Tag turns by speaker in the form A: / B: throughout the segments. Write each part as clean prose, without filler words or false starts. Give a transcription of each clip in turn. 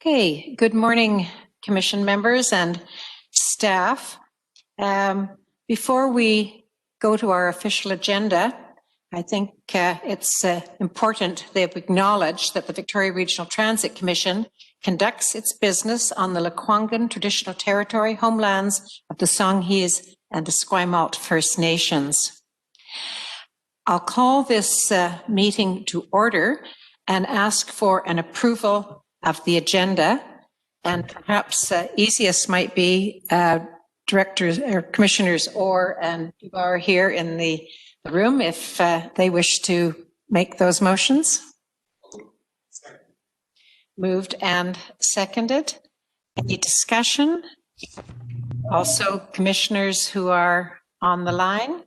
A: Okay, good morning, Commission members and staff. Before we go to our official agenda, I think it's important that we acknowledge that the Victoria Regional Transit Commission conducts its business on the Lekwungen traditional territory, homelands of the Songhees and Esquimalt First Nations. I'll call this meeting to order and ask for an approval of the agenda, and perhaps easiest might be directors or commissioners and you are here in the room if they wish to make those motions. Moved and seconded. Any discussion? Also, commissioners who are on the line?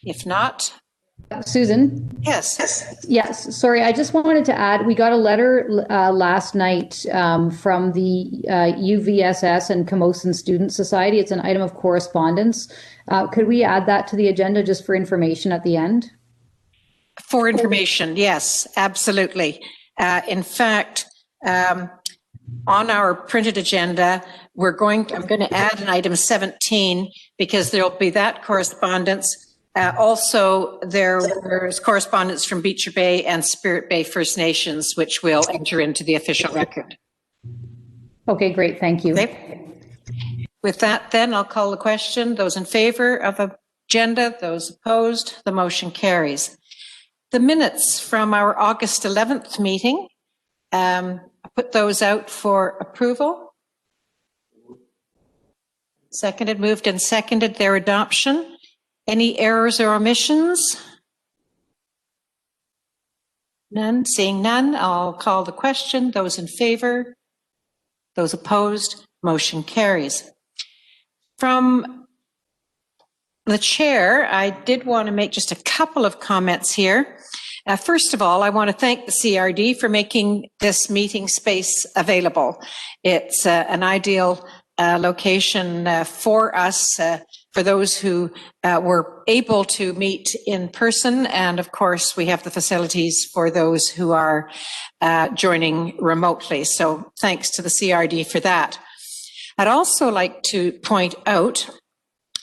A: If not,
B: Susan?
A: Yes.
B: Yes, sorry, I just wanted to add, we got a letter last night from the UVSS and Camosun Student Society. It's an item of correspondence. Could we add that to the agenda just for information at the end?
A: For information, yes, absolutely. In fact, on our printed agenda, I'm going to add an item 17 because there'll be that correspondence. Also, there was correspondence from Beecher Bay and Spirit Bay First Nations, which will enter into the official record.
B: Okay, great. Thank you.
A: Okay. With that, then, I'll call the question. Those in favor of the agenda, those opposed, the motion carries. The minutes from our August 11th meeting, I put those out for approval. Seconded, moved and seconded their adoption. Any errors or omissions? None. Seeing none, I'll call the question. Those in favor? Those opposed? Motion carries. From the chair, I did want to make just a couple of comments here. First of all, I want to thank the CRD for making this meeting space available. It's an ideal location for us, for those who were able to meet in person. And of course, we have the facilities for those who are joining remotely. So thanks to the CRD for that. I'd also like to point out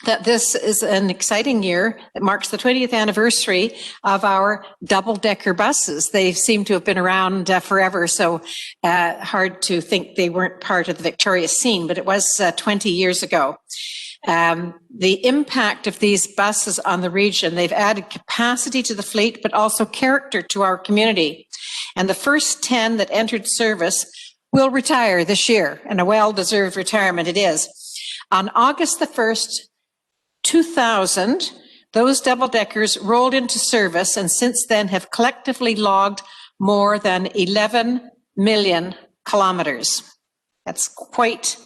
A: that this is an exciting year. It marks the 20th anniversary of our double-decker buses. They seem to have been around forever, so hard to think they weren't part of the Victoria scene, but it was 20 years ago. The impact of these buses on the region, they've added capacity to the fleet, but also character to our community. And the first 10 that entered service will retire this year, and a well-deserved retirement it is. On August the 1st, 2000, those double-deckers rolled into service and since then have collectively logged more than 11 million kilometers. That's quite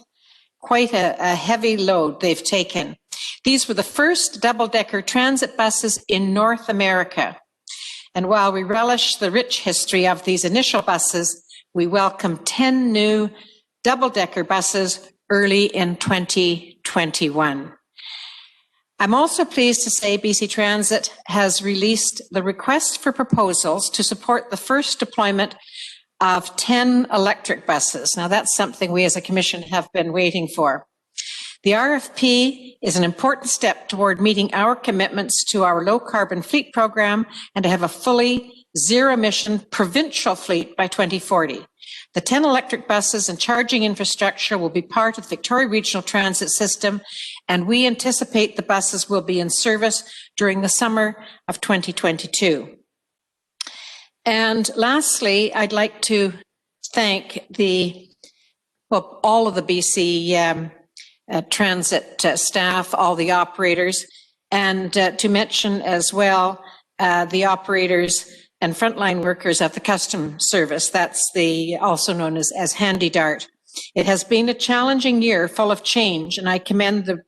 A: a heavy load they've taken. These were the first double-decker transit buses in North America. And while we relish the rich history of these initial buses, we welcome 10 new double-decker buses early in 2021. I'm also pleased to say BC Transit has released the request for proposals to support the first deployment of 10 electric buses. Now that's something we as a commission have been waiting for. The RFP is an important step toward meeting our commitments to our low carbon fleet program and to have a fully zero emission provincial fleet by 2040. The 10 electric buses and charging infrastructure will be part of the Victoria Regional Transit System, and we anticipate the buses will be in service during the summer of 2022. And lastly, I'd like to thank all of the BC transit staff, all the operators, and to mention as well the operators and frontline workers of the custom service. That's also known as Handy Dart. It has been a challenging year full of change, and I commend the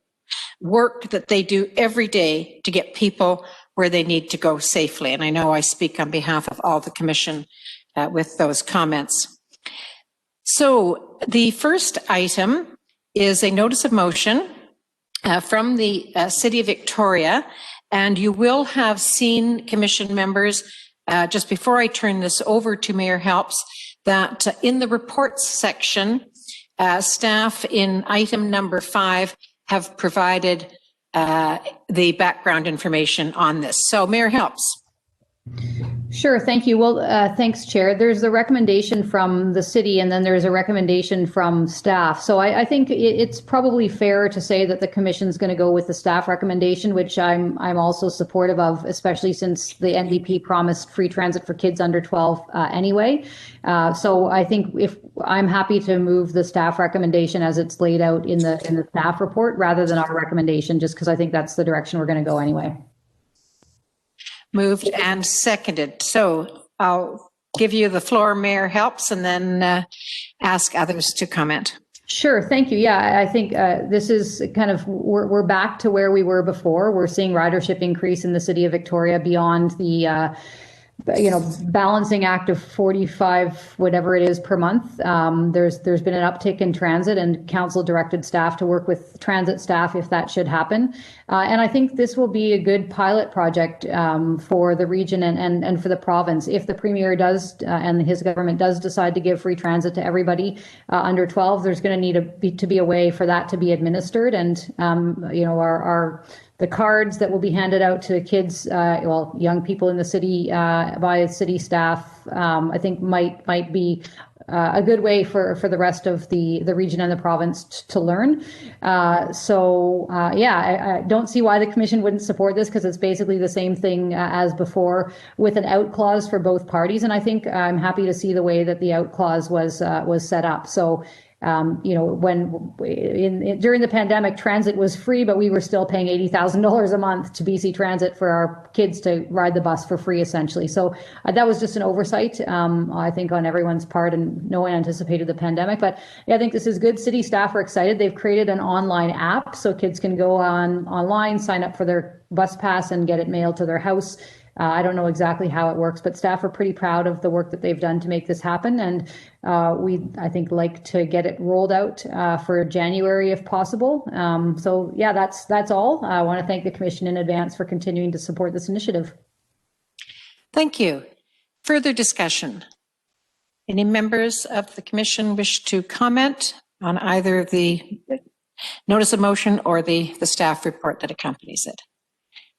A: work that they do every day to get people where they need to go safely. And I know I speak on behalf of all the Commission with those comments. So the first item is a notice of motion from the City of Victoria, and you will have seen, Commission members, just before I turn this over to Mayor Helps, that in the reports section, staff in item number 5 have provided the background information on this. So Mayor Helps.
B: Sure, thank you. Well, thanks, Chair. There's the recommendation from the city, and then there's a recommendation from staff. So I think it's probably fair to say that the Commission's going to go with the staff recommendation, which I'm also supportive of, especially since the NDP promised free transit for kids under 12 anyway. So I think if I'm happy to move the staff recommendation as it's laid out in the staff report rather than our recommendation, just because I think that's the direction we're going to go anyway.
A: Moved and seconded. So I'll give you the floor, Mayor Helps, and then ask others to comment.
B: Sure, thank you. Yeah, I think this is kind of, we're back to where we were before. We're seeing ridership increase in the city of Victoria beyond the balancing act of 45, whatever it is per month. There's been an uptick in transit, and council directed staff to work with transit staff if that should happen. And I think this will be a good pilot project for the region and for the province. If the Premier does and his government does decide to give free transit to everybody under 12, there's going to need to be a way for that to be administered. And the cards that will be handed out to kids, young people in the city by city staff, I think might be a good way for the rest of the region and the province to learn. I don't see why the Commission wouldn't support this, because it's basically the same thing as before with an out clause for both parties. And I think I'm happy to see the way that the out clause was set up. So during the pandemic, transit was free, but we were still paying $80,000 a month to BC Transit for our kids to ride the bus for free, essentially. So that was just an oversight, I think, on everyone's part, and no one anticipated the pandemic. But yeah, I think this is good. City staff are excited. They've created an online app so kids can go online, sign up for their bus pass, and get it mailed to their house. I don't know exactly how it works, but staff are pretty proud of the work that they've done to make this happen. And I think, like to get it rolled out for January if possible. So yeah, that's all. I want to thank the Commission in advance for continuing to support this initiative.
A: Thank you. Further discussion? Any members of the Commission wish to comment on either the notice of motion or the staff report that accompanies it?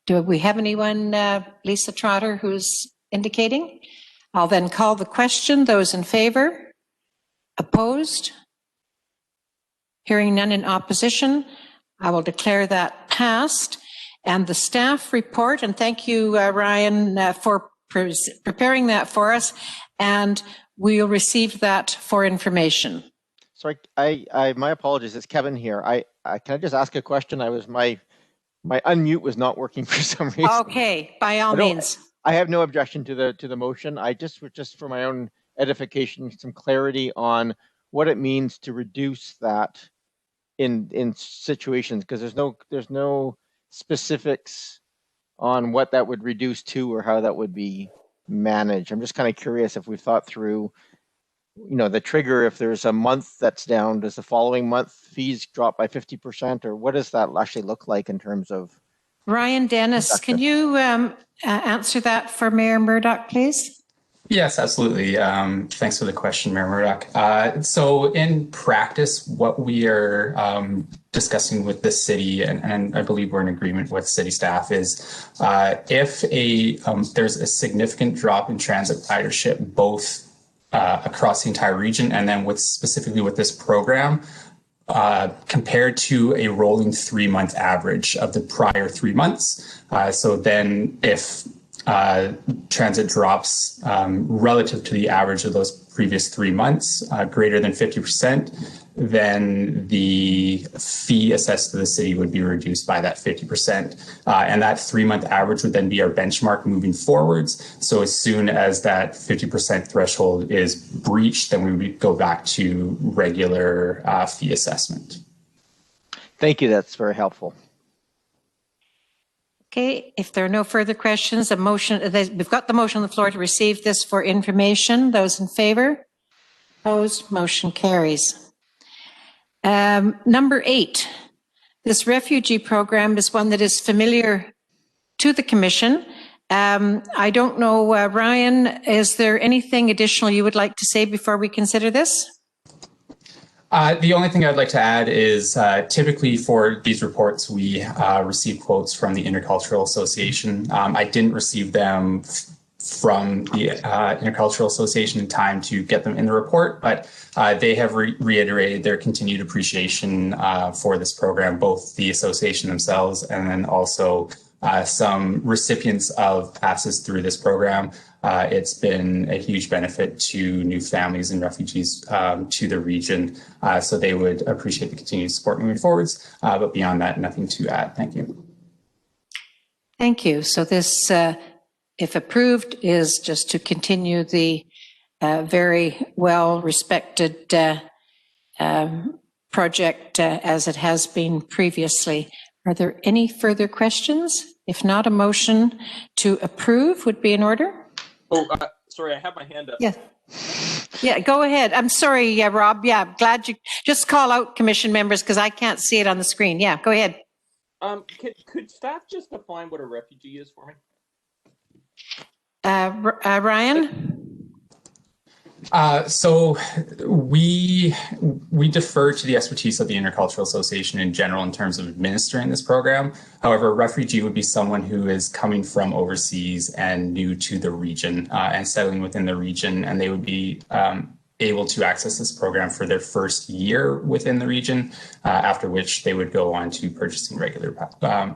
A: Do we have anyone, Lisa Trotter, who's indicating? I'll then call the question. Those in favor? Opposed? Hearing none in opposition, I will declare that passed. And the staff report, and thank you, Ryan, for preparing that for us, and we'll receive that for information.
C: Sorry, my apologies. It's Kevin here. Can I just ask a question? My unmute was not working for some reason.
A: Okay, by all means.
C: I have no objection to the motion. I just for my own edification, some clarity on what it means to reduce that in situations, because there's no specifics on what that would reduce to or how that would be managed. I'm just kind of curious if we've thought through, the trigger. If there's a month that's down, does the following month fees drop by 50%, or what does that actually look like in terms of?
A: Ryan Dennis, can you answer that for Mayor Murdoch, please?
D: Yes, absolutely. Thanks for the question, Mayor Murdoch. So in practice, what we are discussing with the city, and I believe we're in agreement with city staff, is if there's a significant drop in transit ridership, both across the entire region, and then specifically with this program, compared to a rolling 3-month average of the prior 3 months. So then if transit drops relative to the average of those previous 3 months, greater than 50%, then the fee assessed to the city would be reduced by that 50%. And that 3-month average would then be our benchmark moving forwards. So as soon as that 50% threshold is breached, then we would go back to regular fee assessment.
C: Thank you. That's very helpful.
A: Okay, if there are no further questions, we've got the motion on the floor to receive this for information. Those in favor? Opposed? Motion carries. Number 8, this refugee program is one that is familiar to the Commission, I don't know, Ryan, is there anything additional you would like to say before we consider this?
D: The only thing I'd like to add is typically for these reports, we receive quotes from the Intercultural Association. I didn't receive them from the Intercultural Association in time to get them in the report, but they have reiterated their continued appreciation for this program, both the association themselves and then also some recipients of passes through this program. It's been a huge benefit to new families and refugees to the region, so they would appreciate the continued support moving forwards. But beyond that, nothing to add. Thank you.
A: Thank you. So this, if approved, is just to continue the very well-respected project as it has been previously. Are there any further questions? If not, a motion to approve would be in order.
E: Oh, sorry, I have my hand up.
A: Yeah. Yeah, go ahead. I'm sorry, Rob. Yeah, I'm glad you just call out commission members because I can't see it on the screen. Yeah, go ahead.
E: Could staff just define what a refugee is for me?
A: Ryan?
D: So we defer to the expertise of the Intercultural Association in general in terms of administering this program. However, a refugee would be someone who is coming from overseas and new to the region and settling within the region, and they would be able to access this program for their first year within the region, after which they would go on to purchasing regular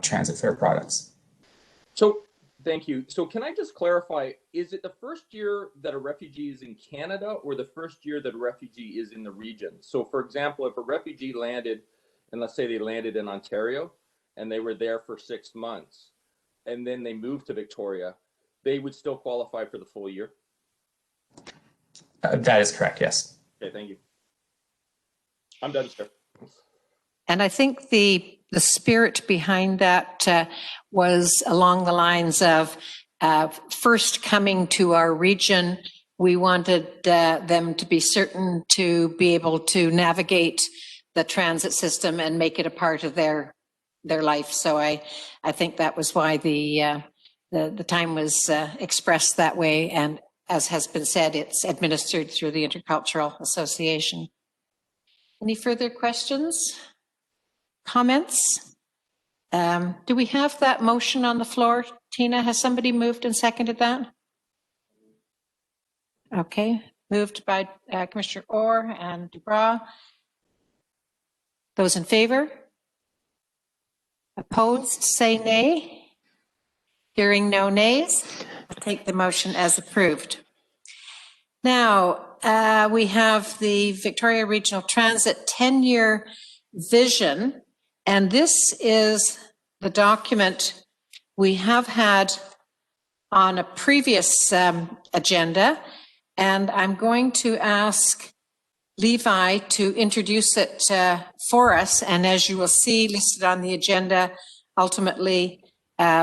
D: transit fare products.
E: So, thank you. So can I just clarify, is it the first year that a refugee is in Canada or the first year that a refugee is in the region? So for example, if a refugee landed, and let's say they landed in Ontario and they were there for 6 months and then they moved to Victoria, they would still qualify for the full year?
D: That is correct, yes.
E: Okay, thank you. I'm done, sir.
A: And I think the spirit behind that was along the lines of first coming to our region, we wanted them to be certain to be able to navigate the transit system and make it a part of their life. So I think that was why the time was expressed that way. And as has been said, it's administered through the Intercultural Association. Any further questions? Comments? Do we have that motion on the floor? Tina, has somebody moved and seconded that? Okay, moved by Commissioner Orr and Dubras. Those in favor? Opposed, say nay. Hearing no nays, I'll take the motion as approved. Now, we have the Victoria Regional Transit 10-year vision. And this is the document we have had on a previous agenda. And I'm going to ask Levi to introduce it for us. And as you will see listed on the agenda, ultimately,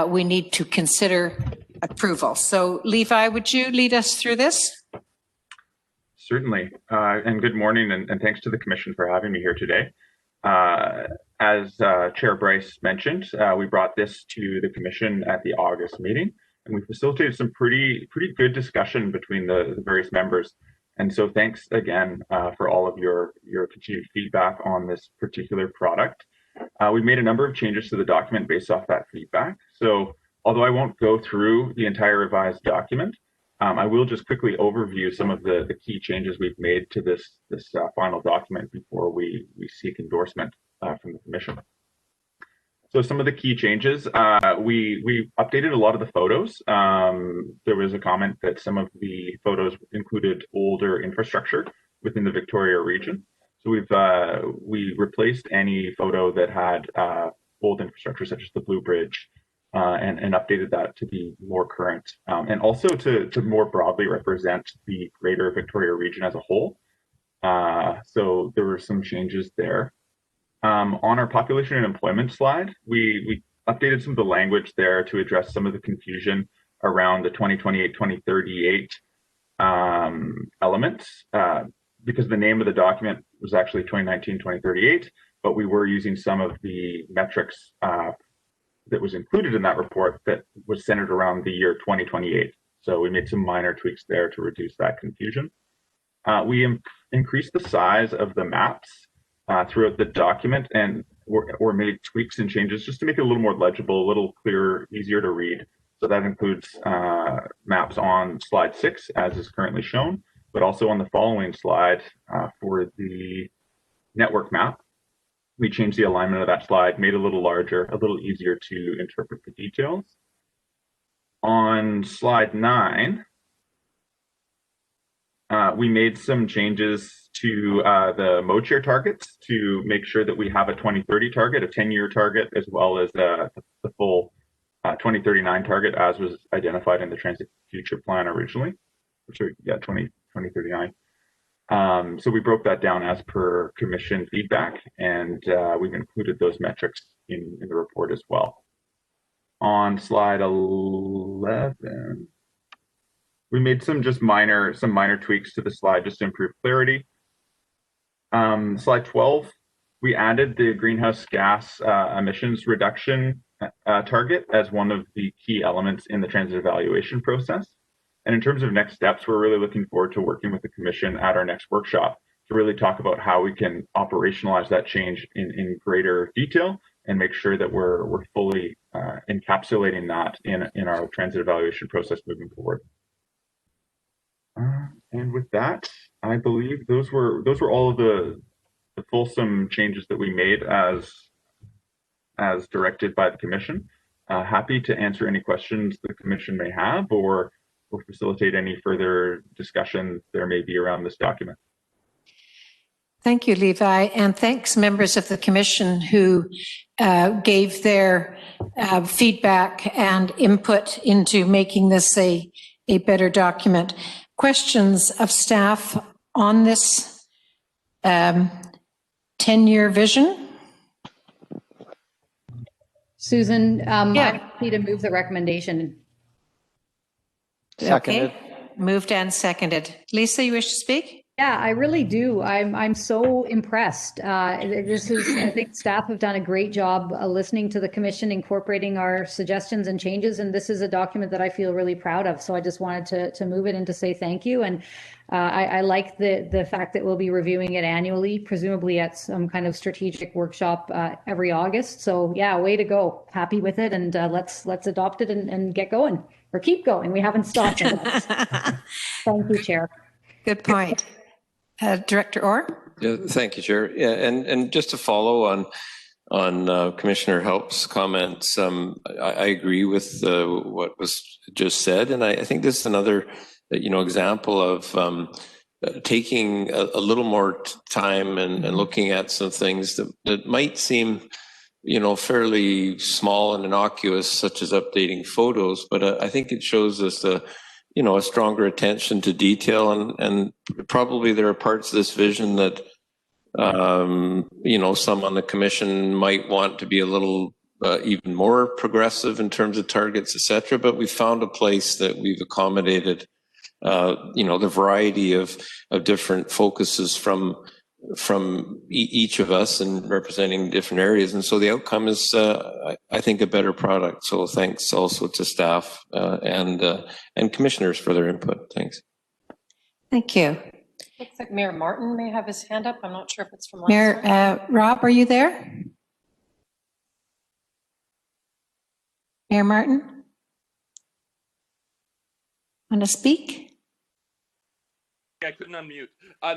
A: we need to consider approval. So Levi, would you lead us through this?
F: Certainly. And good morning, and thanks to the Commission for having me here today. As Chair Bryce mentioned, we brought this to the Commission at the August meeting, and we facilitated some pretty good discussion between the various members. And so thanks again for all of your continued feedback on this particular product. We made a number of changes to the document based off that feedback. So although I won't go through the entire revised document, I will just quickly overview some of the key changes we've made to this final document before we seek endorsement from the Commission. So some of the key changes, we updated a lot of the photos. There was a comment that some of the photos included older infrastructure within the Victoria region. So we replaced any photo that had old infrastructure such as the Blue Bridge and updated that to be more current and also to more broadly represent the greater Victoria region as a whole. So there were some changes there. On our population and employment slide, we updated some of the language there to address some of the confusion around the 2028-2038 elements, because the name of the document was actually 2019-2038, but we were using some of the metrics that was included in that report that was centered around the year 2028. So we made some minor tweaks there to reduce that confusion. We increased the size of the maps throughout the document, and or made tweaks and changes just to make it a little more legible, a little clearer, easier to read. So that includes maps on slide 6, as is currently shown, but also on the following slide for the network map. We changed the alignment of that slide, made it a little larger, a little easier to interpret the details. On slide 9, we made some changes to the Mojo Targets to make sure that we have a 2030 target, a 10-year target, as well as the full 2039 target as was identified in the Transit Future Plan originally. Sorry, yeah, 2039. So we broke that down as per Commission feedback, and we've included those metrics in the report as well. On slide 11, we made some minor tweaks to the slide just to improve clarity. Slide 12, we added the greenhouse gas emissions reduction target as one of the key elements in the transit evaluation process. And in terms of next steps, we're really looking forward to working with the Commission at our next workshop to really talk about how we can operationalize that change in greater detail and make sure that we're fully encapsulating that in our transit evaluation process moving forward. And with that, I believe those were all of the fulsome changes that we made as directed by the Commission. Happy to answer any questions the Commission may have or facilitate any further discussion there may be around this document.
A: Thank you, Levi, and thanks members of the Commission who gave their feedback and input into making this a better document. Questions of staff on this 10-year vision?
B: Susan, I'm happy to move the recommendation.
C: Seconded.
A: Okay, moved and seconded. Lisa, you wish to speak?
B: Yeah, I really do. I'm so impressed. This is, I think staff have done a great job listening to the Commission, incorporating our suggestions and changes, and this is a document that I feel really proud of. So I just wanted to move it and to say thank you. And I like the fact that we'll be reviewing it annually, presumably at some kind of strategic workshop every August. So yeah, way to go. Happy with it, and let's adopt it and get going, or keep going. We haven't stopped. Thank you, Chair.
A: Good point. Director Orr?
G: Yeah, thank you, Chair. Yeah, and just to follow on Commissioner Help's comments, I agree with what was just said, and I think this is another example of taking a little more time and looking at some things that might seem fairly small and innocuous, such as updating photos, but I think it shows us a stronger attention to detail, and probably there are parts of this vision that some on the Commission might want to be a little even more progressive in terms of targets, etc. But we found a place that we've accommodated the variety of different focuses from each of us and representing different areas, and so the outcome is I think a better product. So thanks also to staff and commissioners for their input. Thanks.
A: Thank you.
H: Looks like Mayor Martin may have his hand up. I'm not sure if it's from last
A: Mayor Rob, are you there? Mayor Martin? Want to speak?
E: I couldn't unmute.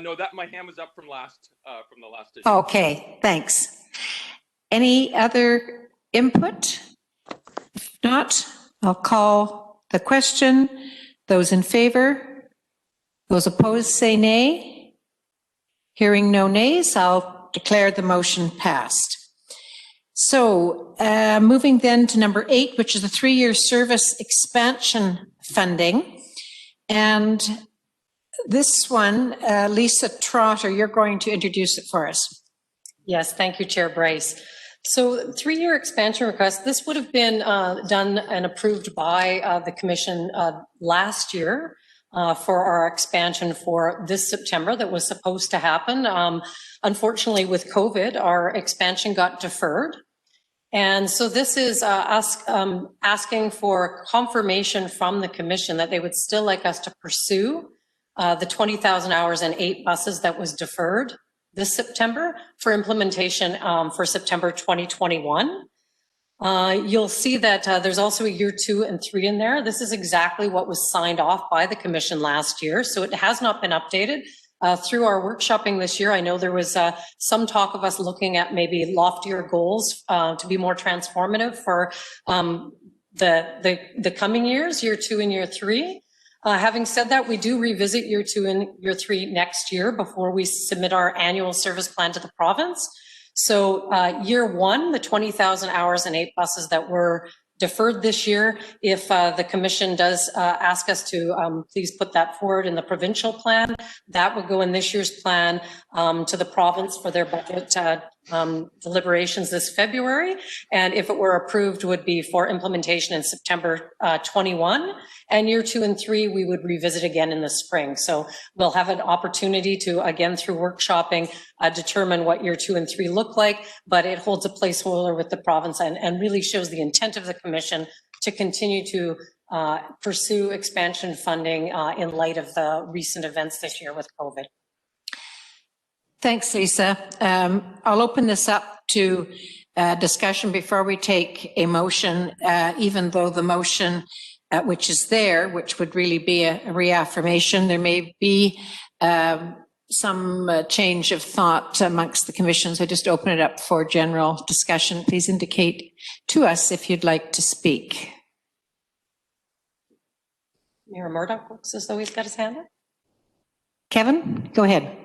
E: No, that my hand was up from the last issue.
A: Okay, thanks. Any other input? If not, I'll call the question. Those in favor? Those opposed say nay. Hearing no nays, I'll declare the motion passed. So moving then to number 8, which is the 3-year service expansion funding. And this one, Lisa Trotter, you're going to introduce it for us.
H: Yes, thank you, Chair Bryce. So 3-year expansion request, this would have been done and approved by the Commission last year for our expansion for this September that was supposed to happen. Unfortunately, with COVID, our expansion got deferred. And so this is us asking for confirmation from the commission that they would still like us to pursue the 20,000 hours and 8 buses that was deferred this September for implementation for September 2021. You'll see that there's also a year 2 and 3 in there. This is exactly what was signed off by the commission last year. So it has not been updated. Through our workshopping this year, I know there was some talk of us looking at maybe loftier goals to be more transformative for the coming years, year 2 and year 3. Having said that, we do revisit year 2 and year 3 next year before we submit our annual service plan to the province. So year 1, the 20,000 hours and 8 buses that were deferred this year, if the commission does ask us to please put that forward in the provincial plan, that would go in this year's plan to the province for their budget deliberations this February. And if it were approved, would be for implementation in September 21. And year 2 and 3, we would revisit again in the spring. So we'll have an opportunity to, again, through workshopping, determine what year 2 and 3 look like, but it holds a placeholder with the province and really shows the intent of the commission to continue to pursue expansion funding in light of the recent events this year with COVID.
A: Thanks, Lisa. I'll open this up to discussion before we take a motion, even though the motion which is there, which would really be a reaffirmation. There may be some change of thought amongst the commissions. I just open it up for general discussion. Please indicate to us if you'd like to speak.
H: Mayor Murdoch looks as though he's got his hand up.
A: Kevin, go ahead.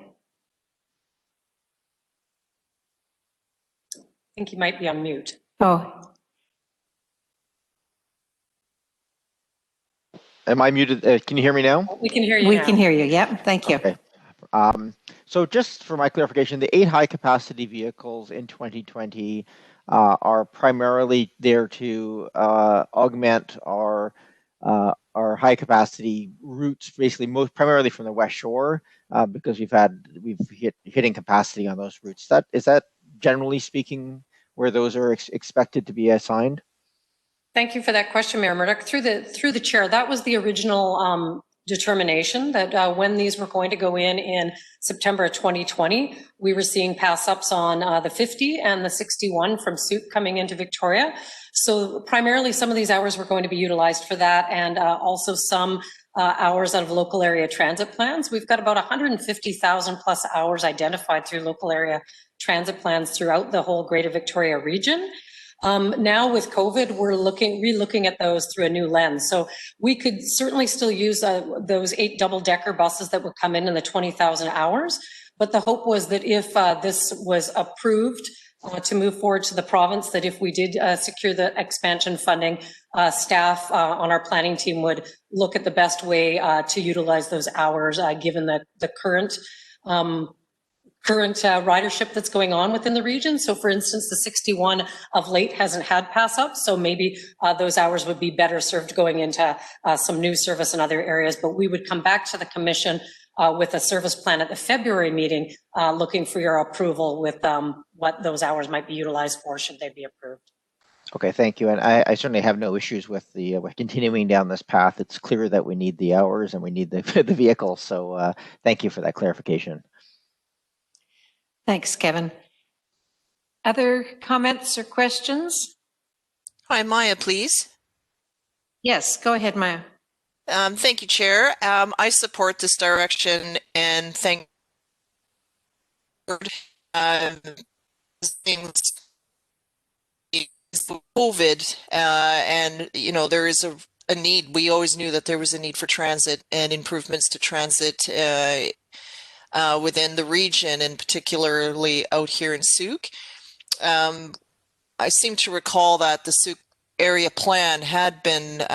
H: I think he might be on mute.
A: Oh.
C: Am I muted? Can you hear me now?
H: We can hear you.
A: We
H: now.
A: can hear you. Yep. Thank you.
C: Okay. So just for my clarification, the 8 high capacity vehicles in 2020 are primarily there to augment our high capacity routes, basically primarily from the West Shore, because we've hitting capacity on those routes. Is that generally speaking where those are expected to be assigned?
H: Thank you for that question, Mayor Murdoch. Through the chair, that was the original determination that when these were going to go in September 2020, we were seeing pass-ups on the 50 and the 61 from Souk coming into Victoria. So primarily some of these hours were going to be utilized for that, and also some hours out of local area transit plans. We've got about 150,000 plus hours identified through local area transit plans throughout the whole Greater Victoria region. Now with COVID, we're re-looking at those through a new lens. So we could certainly still use those 8 double-decker buses that would come in the 20,000 hours. But the hope was that if this was approved to move forward to the province, that if we did secure the expansion funding, staff on our planning team would look at the best way to utilize those hours, given the current ridership that's going on within the region. So for instance, the 61 of late hasn't had pass ups, so maybe those hours would be better served going into some new service in other areas. But we would come back to the commission with a service plan at the February meeting, looking for your approval with what those hours might be utilized for, should they be approved.
C: Okay, thank you. And I certainly have no issues with the continuing down this path. It's clear that we need the hours and we need the vehicles. So thank you for that clarification.
A: Thanks, Kevin. Other comments or questions?
I: Hi, Maya, please.
A: Yes, go ahead, Maya.
I: Thank you, Chair. I support this direction and thank things COVID and there is a need. We always knew that there was a need for transit and improvements to transit within the region, and particularly out here in Souk. I seem to recall that the Souk area plan had been,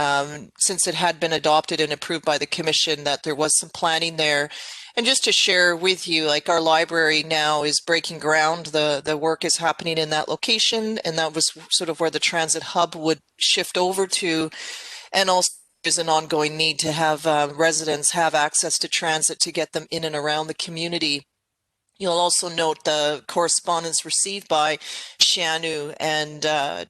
I: since it had been adopted and approved by the commission, that there was some planning there. And just to share with you, like our library now is breaking ground. The work is happening in that location, and that was sort of where the transit hub would shift over to. And also there's an ongoing need to have residents have access to transit to get them in and around the community. You'll also note the correspondence received by Shanu and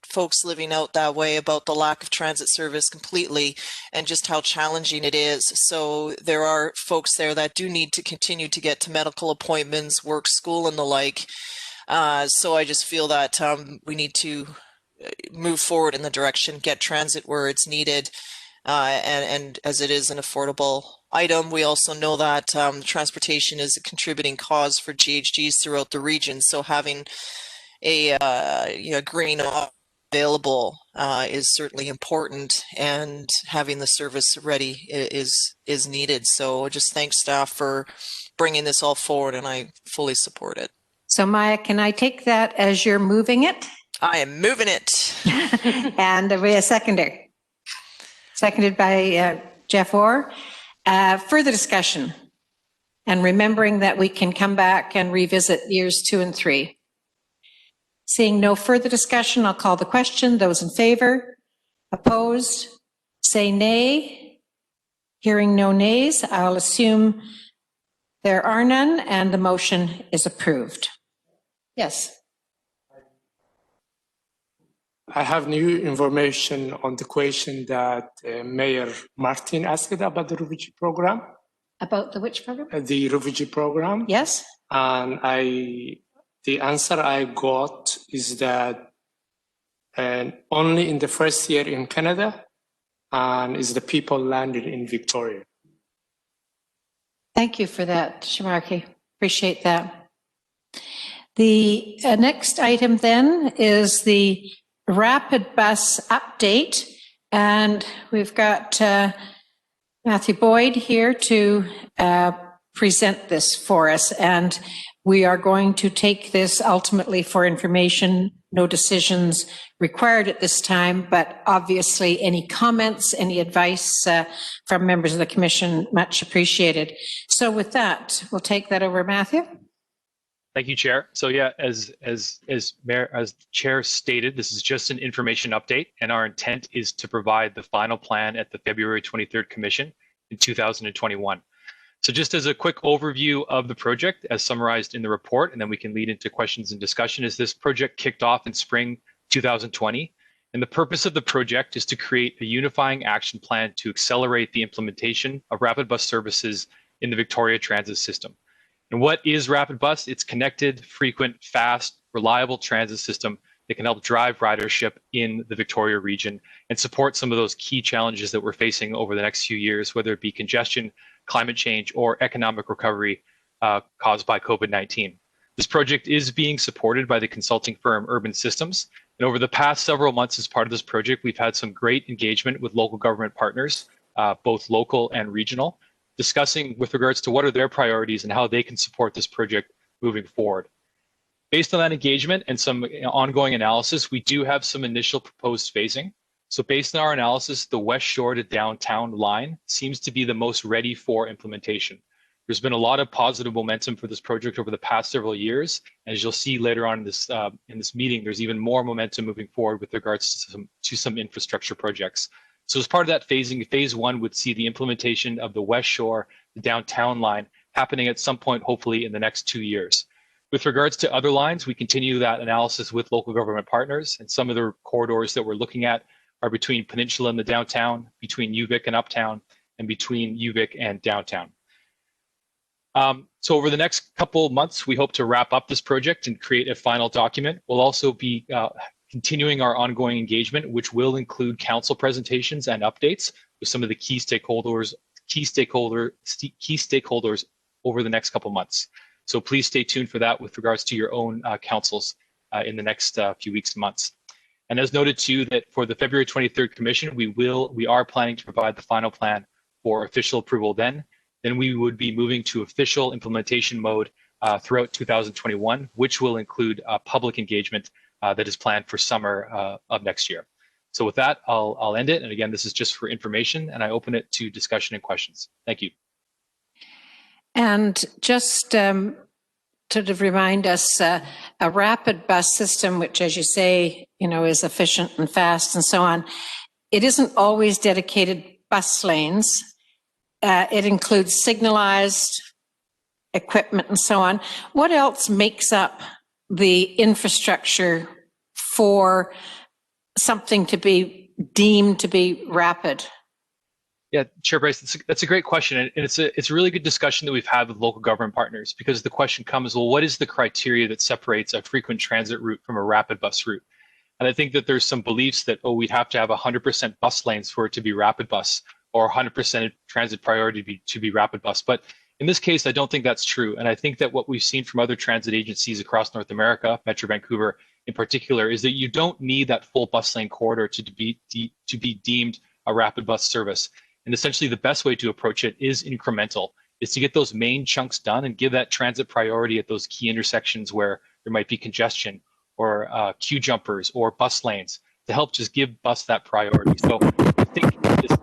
I: folks living out that way about the lack of transit service completely and just how challenging it is. So there are folks there that do need to continue to get to medical appointments, work, school, and the like. So I just feel that we need to move forward in the direction, get transit where it's needed, and as it is an affordable item. We also know that transportation is a contributing cause for GHGs throughout the region. So having a green available is certainly important, and having the service ready is needed. So just thank staff for bringing this all forward, and I fully support it.
A: So Maya, can I take that as you're moving it?
I: I am moving it.
A: And there'll be a seconder. Seconded by Jeff Orr. Further discussion, and remembering that we can come back and revisit years 2 and 3. Seeing no further discussion, I'll call the question. Those in favor? Opposed? Say nay. Hearing no nays, I'll assume there are none, and the motion is approved. Yes.
J: I have new information on the question that Mayor Martin asked about the refugee program.
A: About the which program?
J: The refugee program.
A: Yes.
J: And the answer I got is that only in the first year in Canada, and is the people landed in Victoria.
A: Thank you for that, Shamarki. Appreciate that. The next item then is the rapid bus update, and we've got Matthew Boyd here to present this for us, and we are going to take this ultimately for information. No decisions required at this time, but obviously any comments, any advice from members of the commission, much appreciated. So with that, we'll take that over, Matthew.
K: Thank you, Chair. So yeah, as Chair stated, this is just an information update, and our intent is to provide the final plan at the February 23rd Commission in 2021. So just as a quick overview of the project as summarized in the report, and then we can lead into questions and discussion, is this project kicked off in spring 2020. And the purpose of the project is to create a unifying action plan to accelerate the implementation of rapid bus services in the Victoria transit system. And what is rapid bus? It's connected, frequent, fast, reliable transit system that can help drive ridership in the Victoria region and support some of those key challenges that we're facing over the next few years, whether it be congestion, climate change, or economic recovery caused by COVID-19. This project is being supported by the consulting firm Urban Systems. And over the past several months as part of this project, we've had some great engagement with local government partners, both local and regional, discussing with regards to what are their priorities and how they can support this project moving forward. Based on that engagement and some ongoing analysis, we do have some initial proposed phasing. So based on our analysis, the West Shore to downtown line seems to be the most ready for implementation. There's been a lot of positive momentum for this project over the past several years. And as you'll see later on in this meeting, there's even more momentum moving forward with regards to some infrastructure projects. So as part of that phasing, phase 1 would see the implementation of the West Shore, the downtown line, happening at some point, hopefully in the next 2 years. With regards to other lines, we continue that analysis with local government partners, and some of the corridors that we're looking at are between Peninsula and the downtown, between Uvic and Uptown, and between Uvic and downtown. So over the next couple months, we hope to wrap up this project and create a final document. We'll also be continuing our ongoing engagement, which will include council presentations and updates with some of the key stakeholders over the next couple months. So please stay tuned for that with regards to your own councils in the next few weeks and months. And as noted too, that for the February 23rd Commission, we are planning to provide the final plan for official approval then. Then we would be moving to official implementation mode throughout 2021, which will include public engagement that is planned for summer of next year. So with that, I'll end it. And again, this is just for information, and I open it to discussion and questions. Thank you.
A: And just to remind us, a rapid bus system, which, as you say, is efficient and fast and so on, it isn't always dedicated bus lanes. It includes signalized equipment and so on. What else makes up the infrastructure for something to be deemed to be rapid?
K: Yeah, Chair Bryce, that's a great question, and it's a really good discussion that we've had with local government partners, because the question comes, well, what is the criteria that separates a frequent transit route from a rapid bus route? And I think that there's some beliefs that, oh, we'd have to have 100% bus lanes for it to be rapid bus, or 100% transit priority to be rapid bus. But in this case, I don't think that's true. And I think that what we've seen from other transit agencies across North America, Metro Vancouver in particular, is that you don't need that full bus lane corridor to be deemed a rapid bus service. And essentially the best way to approach it is incremental, is to get those main chunks done and give that transit priority at those key intersections where there might be congestion or queue jumpers or bus lanes, to help just give bus that priority. So I think this,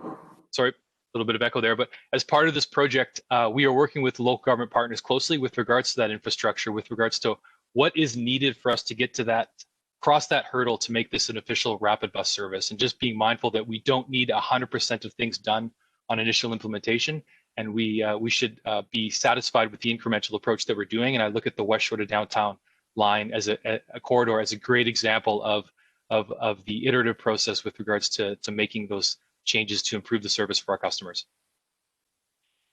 K: sorry, a little bit of echo there, but as part of this project, we are working with local government partners closely with regards to that infrastructure, with regards to what is needed for us to get to that, cross that hurdle to make this an official rapid bus service, and just being mindful that we don't need 100% of things done on initial implementation, and we should be satisfied with the incremental approach that we're doing. And I look at the West Shore to downtown line as a corridor as a great example of the iterative process with regards to making those changes to improve the service for our customers.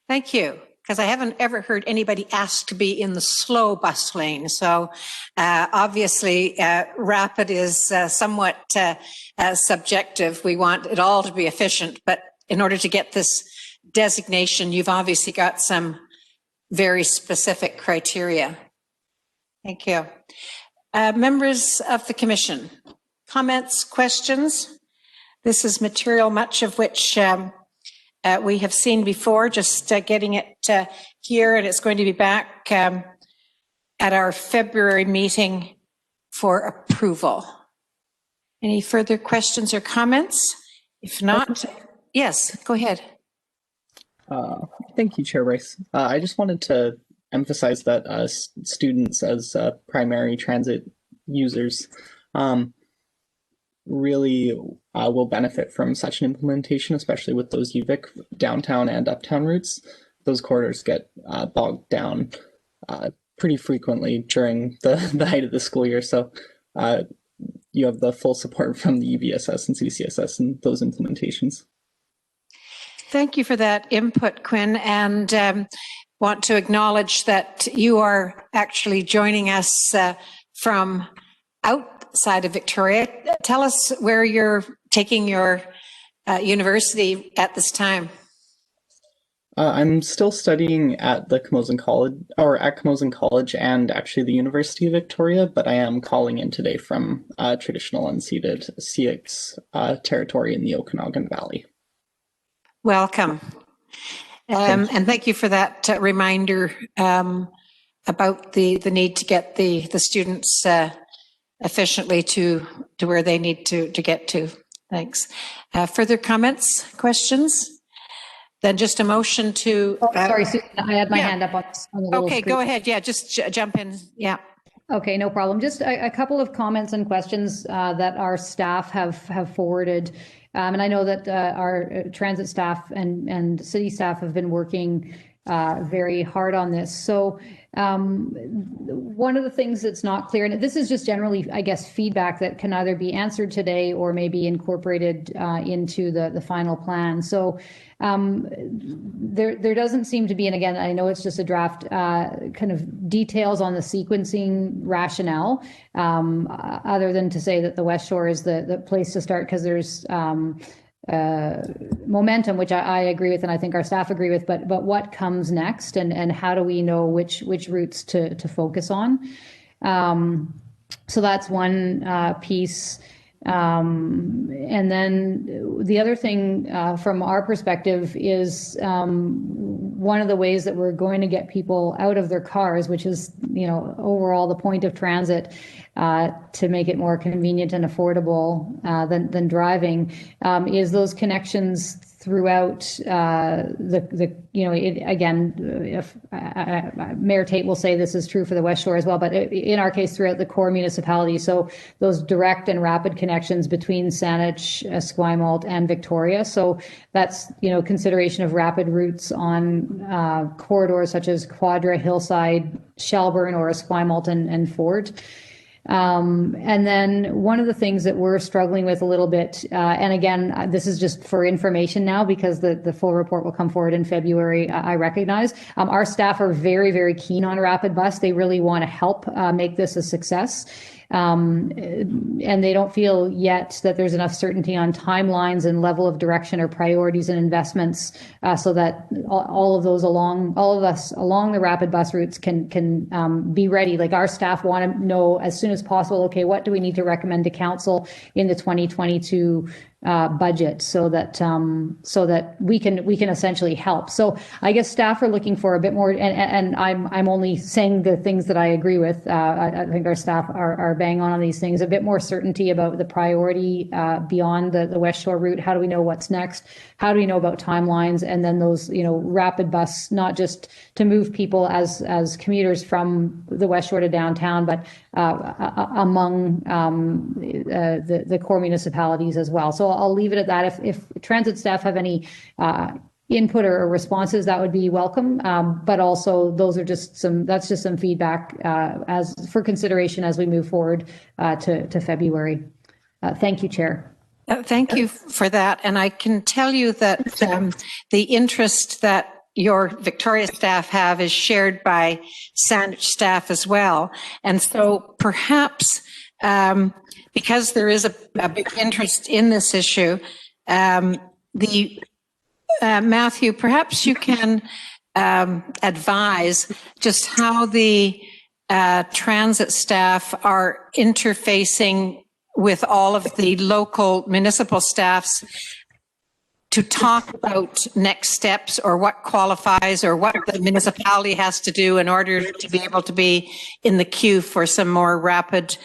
A: Thank you, because I haven't ever heard anybody ask to be in the slow bus lane. So obviously rapid is somewhat subjective. We want it all to be efficient, but in order to get this designation, you've obviously got some very specific criteria. Thank you. Members of the Commission, comments, questions? This is material, much of which we have seen before, just getting it here, and it's going to be back at our February meeting for approval. Any further questions or comments? If not, yes, go ahead.
L: Thank you, Chair Bryce. I just wanted to emphasize that students as primary transit users really will benefit from such an implementation, especially with those Uvic downtown and uptown routes. Those corridors get bogged down pretty frequently during the height of the school year. So you have the full support from the UVSS and CCSS in those implementations.
A: Thank you for that input, Quinn, and want to acknowledge that you are actually joining us from outside of Victoria. Tell us where you're taking your university at this time.
L: I'm still studying at the Camosun College, or at Camosun College, and actually the University of Victoria, but I am calling in today from traditional unceded Syilx territory in the Okanagan Valley.
A: Welcome. And thank you for that reminder about the need to get the students efficiently to where they need to get to. Thanks. Further comments, questions? Then just a motion to...
B: sorry, Susan, I had my hand up on the little
A: Okay,
B: screen.
A: go ahead. Yeah, just jump in. Yeah.
B: Okay, no problem. Just a couple of comments and questions that our staff have forwarded. And I know that our transit staff and city staff have been working very hard on this. So one of the things that's not clear, and this is just generally, I guess, feedback that can either be answered today or maybe incorporated into the final plan. So there doesn't seem to be, and again, I know it's just a draft, kind of details on the sequencing rationale, other than to say that the West Shore is the place to start, because there's momentum, which I agree with, and I think our staff agree with, but what comes next, and how do we know which routes to focus on? So that's one piece. And then the other thing from our perspective is one of the ways that we're going to get people out of their cars, which is, overall the point of transit, to make it more convenient and affordable than driving, is those connections throughout if Mayor Tate will say this is true for the West Shore as well, but in our case throughout the core municipalities. So those direct and rapid connections between Saanich, Esquimalt, and Victoria. So that's consideration of rapid routes on corridors such as Quadra, Hillside, Shelburne, or Esquimalt and Fort. And then one of the things that we're struggling with a little bit, and again, this is just for information now because the full report will come forward in February, I recognize. Our staff are very, very keen on Rapid Bus. They really want to help make this a success. And they don't feel yet that there's enough certainty on timelines and level of direction or priorities and investments so that all of us along the Rapid Bus routes can be ready. Like our staff want to know as soon as possible, okay, what do we need to recommend to council in the 2022 budget so that we can essentially help. So I guess staff are looking for a bit more, and I'm only saying the things that I agree with. I think our staff are bang on these things. A bit more certainty about the priority beyond the West Shore route. How do we know what's next? How do we know about timelines? And then those Rapid Bus, not just to move people as commuters from the West Shore to downtown, but among the core municipalities as well. So I'll leave it at that. If transit staff have any input or responses, that would be welcome. But also that's just some feedback as for consideration as we move forward to February. Thank you, Chair.
A: Thank you for that. And I can tell you that the interest that your Victoria staff have is shared by Saanich staff as well. And so perhaps because there is a big interest in this issue, Matthew, perhaps you can advise just how the transit staff are interfacing with all of the local municipal staffs to talk about next steps or what qualifies or what the municipality has to do in order to be able to be in the queue for some more rapid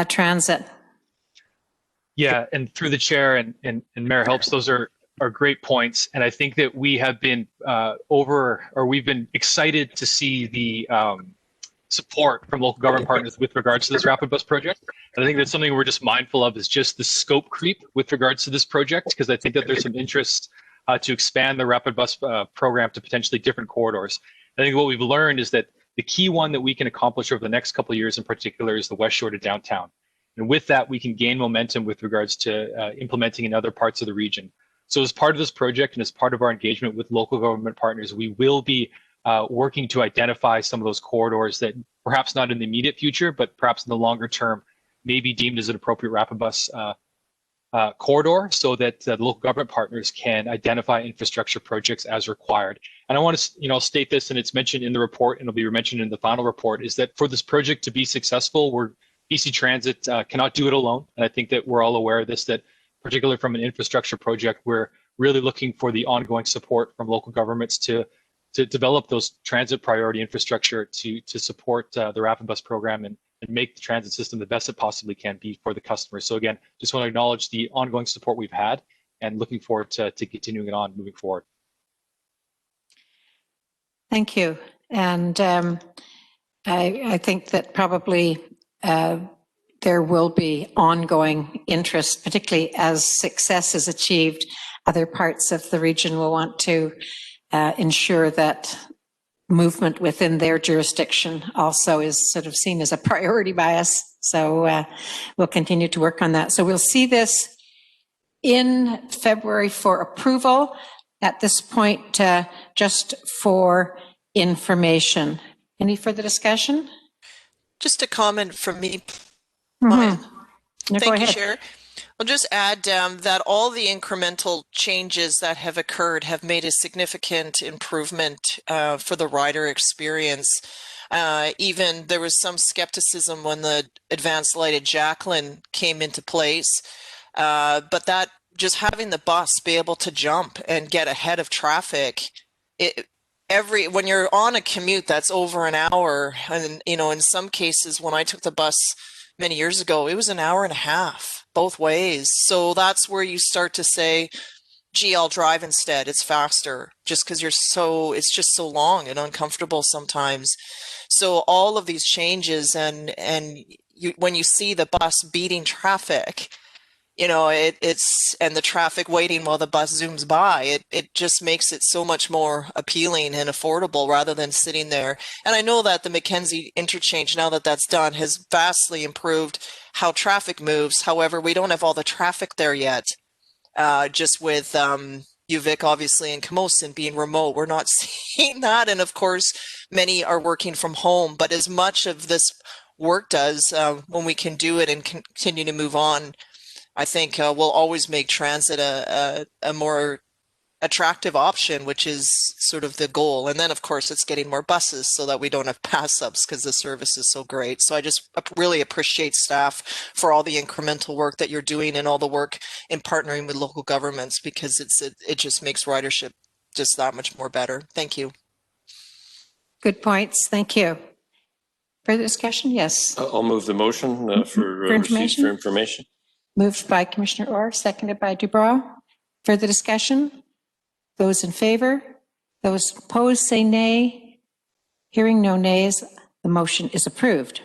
A: transit.
K: Yeah, and through the chair and Mayor Helps, those are great points. And I think that we have been we've been excited to see the support from local government partners with regards to this Rapid Bus project. And I think that's something we're just mindful of is just the scope creep with regards to this project, because I think that there's some interest to expand the Rapid Bus program to potentially different corridors. I think what we've learned is that the key one that we can accomplish over the next couple of years in particular is the West Shore to downtown. And with that, we can gain momentum with regards to implementing in other parts of the region. So as part of this project and as part of our engagement with local government partners, we will be working to identify some of those corridors that perhaps not in the immediate future, but perhaps in the longer term may be deemed as an appropriate Rapid Bus corridor so that the local government partners can identify infrastructure projects as required. And I want to state this, and it's mentioned in the report and it'll be mentioned in the final report, is that for this project to be successful, BC Transit cannot do it alone. And I think that we're all aware of this, that particularly from an infrastructure project, we're really looking for the ongoing support from local governments to develop those transit priority infrastructure to support the Rapid Bus program and make the transit system the best it possibly can be for the customers. So again, just want to acknowledge the ongoing support we've had and looking forward to continuing it on moving forward.
A: Thank you. And I think that probably there will be ongoing interest, particularly as success is achieved. Other parts of the region will want to ensure that movement within their jurisdiction also is sort of seen as a priority by us. So we'll continue to work on that. So we'll see this in February for approval. At this point, just for information. Any further discussion?
I: Just a comment from me.
A: Mm-hmm. No,
I: Thank you, Chair. I'll just add that all the incremental changes that have occurred have made a significant improvement for the rider experience. Even there was some skepticism when the advanced lighted Jacqueline came into place, but that just having the bus be able to jump and get ahead of traffic, when you're on a commute that's over an hour, and in some cases when I took the bus many years ago, it was an hour and a half both ways. So that's where you start to say, GL Drive instead. It's faster just because it's just so long and uncomfortable sometimes. So all of these changes and when you see the bus beating traffic, you know, it's and the traffic waiting while the bus zooms by, it just makes it so much more appealing and affordable rather than sitting there. And I know that the Mackenzie interchange, now that that's done, has vastly improved how traffic moves. However, we don't have all the traffic there yet. Just with Uvic, obviously, and Camosun being remote, we're not seeing that. And of course, many are working from home. But as much of this work does, when we can do it and continue to move on, I think we'll always make transit a more attractive option, which is sort of the goal. And then, of course, it's getting more buses so that we don't have pass-ups because the service is so great. So I just really appreciate staff for all the incremental work that you're doing and all the work in partnering with local governments, because it just makes ridership just that much more better. Thank you.
A: Good points. Thank you. Further discussion? Yes.
G: I'll move the motion for information.
A: Moved by Commissioner Orr, seconded by Dubois. Further discussion? Those in favor? Those opposed say nay. Hearing no nays, the motion is approved.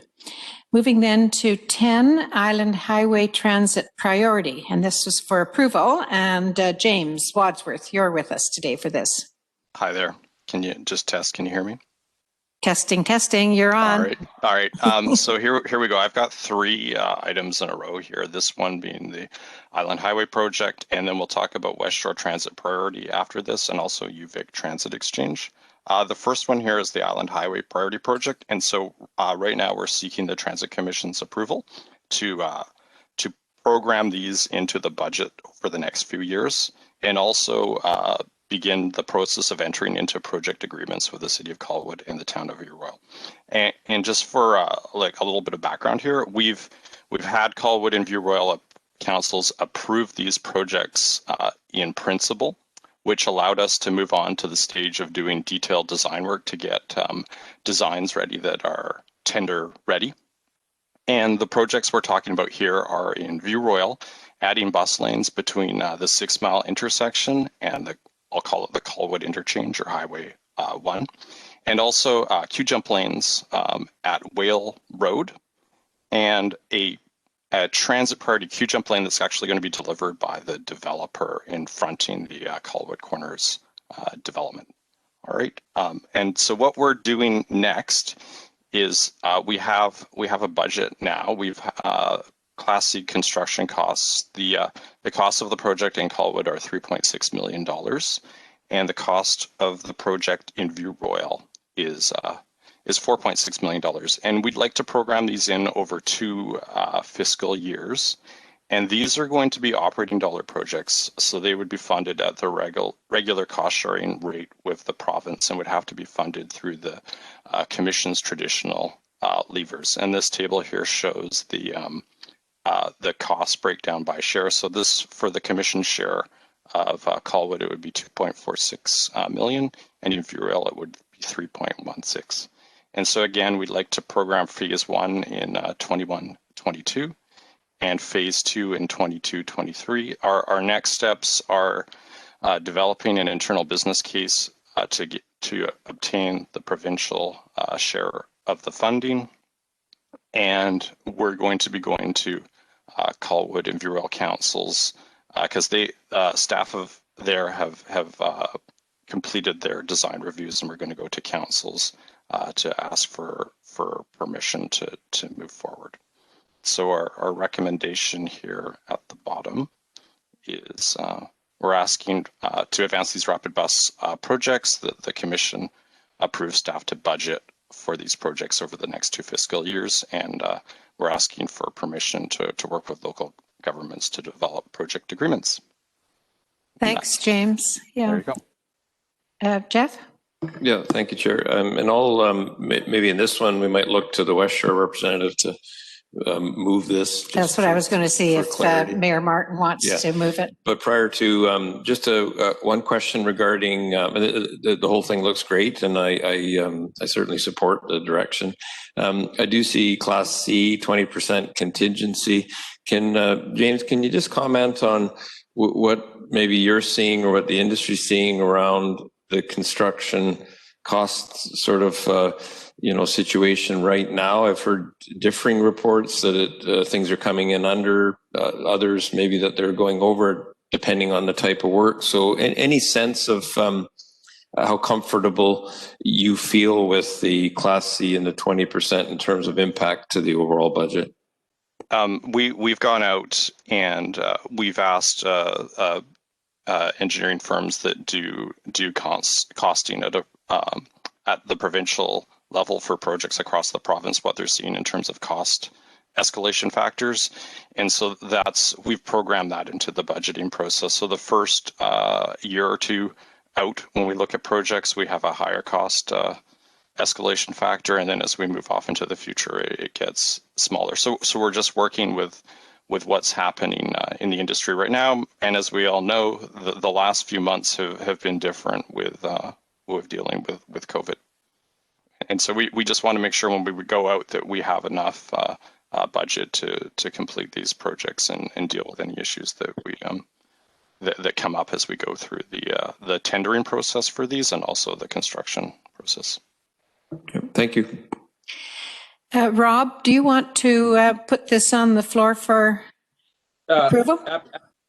A: Moving then to 10, Island Highway Transit Priority. And this is for approval. And James Wadsworth, you're with us today for this.
M: Hi there. Can you just test? Can you hear me?
A: Testing, you're on.
M: All right. So here we go. I've got 3 items in a row here. This one being the Island Highway Project, and then we'll talk about West Shore Transit Priority after this, and also Uvic Transit Exchange. The first one here is the Island Highway Priority Project, and so right now we're seeking the Transit Commission's approval to program these into the budget for the next few years, and also begin the process of entering into project agreements with the City of Colwood and the Town of View Royal. And just for like a little bit of background here, we've had Colwood and View Royal councils approve these projects in principle, which allowed us to move on to the stage of doing detailed design work to get designs ready that are tender ready. And the projects we're talking about here are in View Royal, adding bus lanes between the 6 Mile intersection and I'll call it the Colwood interchange or Highway 1, and also Q-jump lanes at Whale Road, and a transit priority Q-jump lane that's actually going to be delivered by the developer in fronting the Colwood Corners development. All right, and so what we're doing next is we have a budget now. We've Class C construction costs. The cost of the project in Colwood are $3.6 million, and the cost of the project in View Royal is $4.6 million. And we'd like to program these in over 2 fiscal years. And these are going to be operating dollar projects, so they would be funded at the regular cost sharing rate with the province and would have to be funded through the Commission's traditional levers. And this table here shows the cost breakdown by share. So this, for the Commission share of Colwood, it would be 2.46 million, and in View Royal it would be 3.16. And so again, we'd like to program phase 1 in 21-22 and phase 2 in 22-23. Our next steps are developing an internal business case to obtain the provincial share of the funding, and we're going to be going to Colwood and View Royal councils because they staff of there have completed their design reviews, and we're going to go to councils to ask for permission to move forward. So our recommendation here at the bottom is we're asking to advance these rapid bus projects that the Commission approves staff to budget for these projects over the next 2 fiscal years, and we're asking for permission to work with local governments to develop project agreements.
A: Thanks, James. Yeah.
M: There you go.
A: Jeff?
G: Yeah, thank you, Chair. And all maybe in this one, we might look to the West Shore representative to move this.
A: That's what I was going to see if Mayor Martin wants to move it.
G: But prior to just one question regarding the whole thing looks great, and I certainly support the direction. I do see Class C 20% contingency. James, can you just comment on what maybe you're seeing or what the industry's seeing around the construction costs sort of situation right now. I've heard differing reports that things are coming in under, others maybe that they're going over depending on the type of work. So any sense of how comfortable you feel with the Class C and the 20% in terms of impact to the overall budget?
M: We've gone out and we've asked engineering firms that do costing at the provincial level for projects across the province what they're seeing in terms of cost escalation factors, and so we've programmed that into the budgeting process. So the first year or two out, when we look at projects, we have a higher cost escalation factor, and then as we move off into the future, it gets smaller. So we're just working with what's happening in the industry right now, and as we all know, the last few months have been different with dealing with COVID, and so we just want to make sure when we go out that we have enough budget to complete these projects and deal with any issues that we that come up as we go through the tendering process for these and also the construction process.
G: Okay, thank you.
A: Rob, do you want to put this on the floor for approval?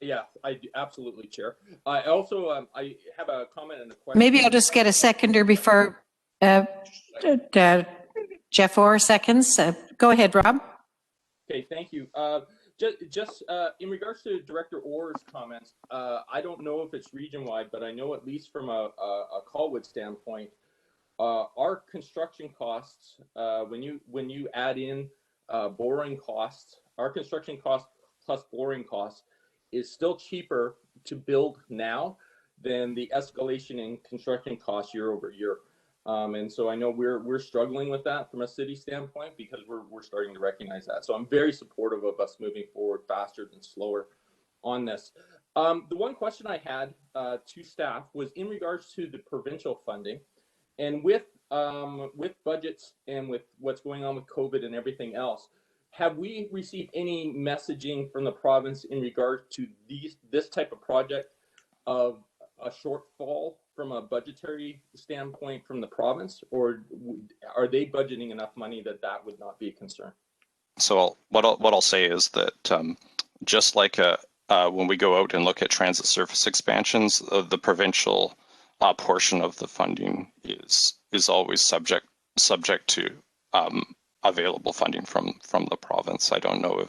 E: Yeah, I do, absolutely, Chair. I also I have a comment and a question.
A: Maybe I'll just get a seconder before Jeff Orr seconds. Go ahead, Rob.
E: Okay, thank you. Just in regards to Director Orr's comments, I don't know if it's region-wide, but I know at least from a Colwood standpoint, our construction costs, when you add in borrowing costs, our construction cost plus borrowing costs is still cheaper to build now than the escalation in construction costs year over year. And so I know we're struggling with that from a city standpoint because we're starting to recognize that. So I'm very supportive of us moving forward faster than slower on this. The one question I had to staff was in regards to the provincial funding, and with budgets and with what's going on with COVID and everything else, have we received any messaging from the province in regard to this type of project of a shortfall from a budgetary standpoint from the province, or are they budgeting enough money that would not be a concern?
M: So what I'll say is that just like when we go out and look at transit surface expansions, the provincial portion of the funding is always subject to available funding from the province. I don't know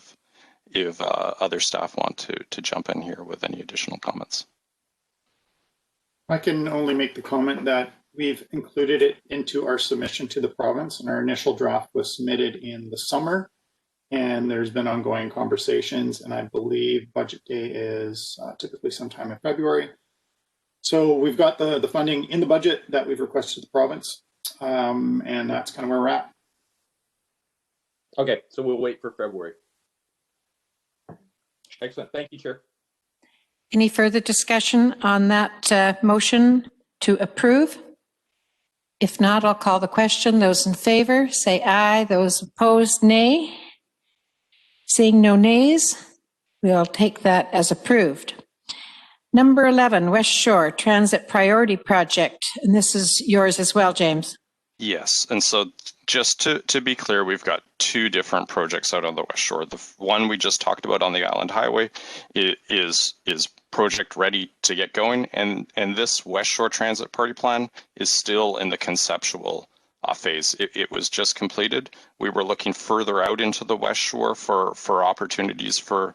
M: if other staff want to jump in here with any additional comments.
N: I can only make the comment that we've included it into our submission to the province, and our initial draft was submitted in the summer, and there's been ongoing conversations, and I believe budget day is typically sometime in February. So we've got the funding in the budget that we've requested the province, and that's kind of where we're at.
E: Okay, so we'll wait for February. Excellent. Thank you, Chair.
A: Any further discussion on that motion to approve? If not, I'll call the question. Those in favor, say aye. Those opposed, nay. Seeing no nays, we'll take that as approved. Number 11, West Shore Transit Priority Project. And this is yours as well, James.
M: Yes, and so just to be clear, we've got two different projects out on the West Shore. The one we just talked about on the Island Highway is project ready to get going, and this West Shore Transit Priority Plan is still in the conceptual phase. It was just completed. We were looking further out into the West Shore for opportunities for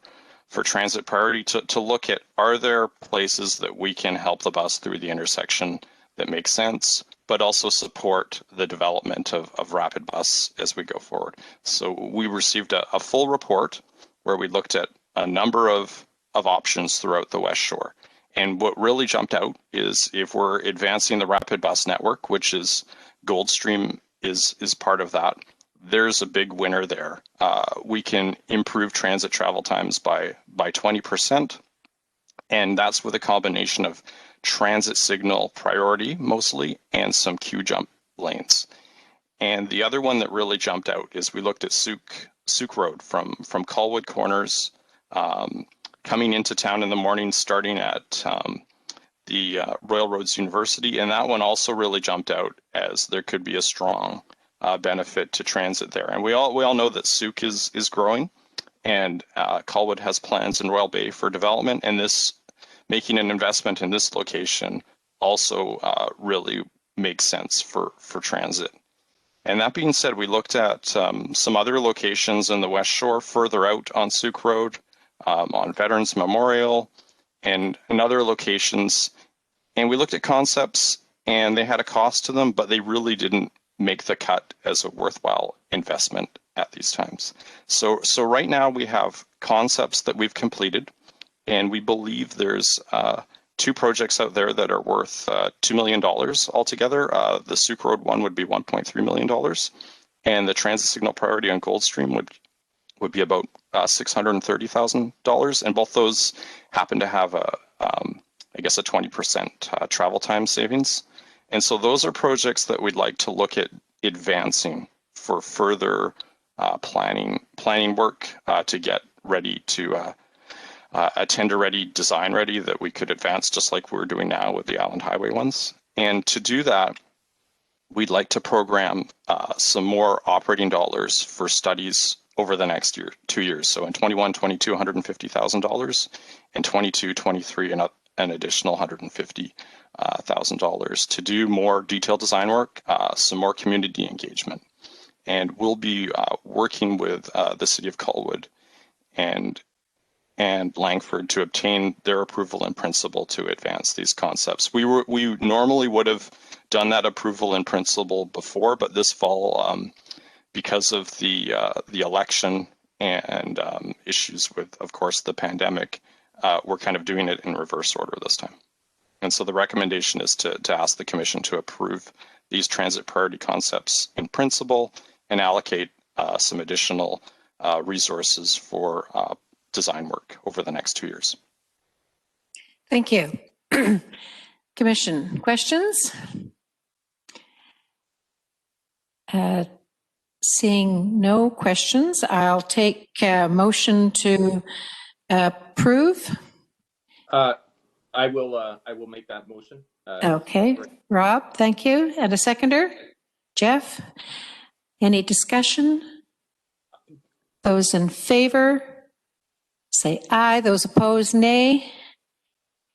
M: transit priority to look at, are there places that we can help the bus through the intersection that makes sense, but also support the development of rapid bus as we go forward. So we received a full report where we looked at a number of options throughout the West Shore. And what really jumped out is if we're advancing the rapid bus network, which is Goldstream is part of that, there's a big winner there. We can improve transit travel times by 20%. And that's with a combination of transit signal priority mostly and some queue jump lanes. And the other one that really jumped out is we looked at Souk Road from Colwood Corners coming into town in the morning, starting at the Royal Roads University, and that one also really jumped out as there could be a strong benefit to transit there. And we all know that Souk is growing, and Colwood has plans in Royal Bay for development, and this making an investment in this location also really makes sense for transit. And that being said, we looked at some other locations in the West Shore further out on Souk Road, on Veterans Memorial, and other locations. And we looked at concepts, and they had a cost to them, but they really didn't make the cut as a worthwhile investment at these times. So right now we have concepts that we've completed, and we believe there's 2 projects out there that are worth $2 million altogether. The Souk Road one would be $1.3 million, and the transit signal priority on Goldstream would be about $630,000, and both those happen to have I guess a 20% travel time savings. And so those are projects that we'd like to look at advancing for further planning work to get ready to a tender ready, design ready that we could advance just like we're doing now with the Island Highway ones. And to do that, we'd like to program some more operating dollars for studies over the next 2 years. So in 21-22, $150,000, and 22-23, an additional $150,000 to do more detailed design work, some more community engagement. And we'll be working with the City of Colwood and Langford to obtain their approval in principle to advance these concepts. We normally would have done that approval in principle before, but this fall, because of the election and issues with, of course, the pandemic, we're kind of doing it in reverse order this time. And so the recommendation is to ask the Commission to approve these transit priority concepts in principle and allocate some additional resources for design work over the next 2 years.
A: Thank you. Commission, questions? Seeing no questions, I'll take a motion to approve.
E: I will make that motion.
A: Okay, Rob, thank you. And a seconder? Jeff? Any discussion? Those in favor, say aye. Those opposed, nay.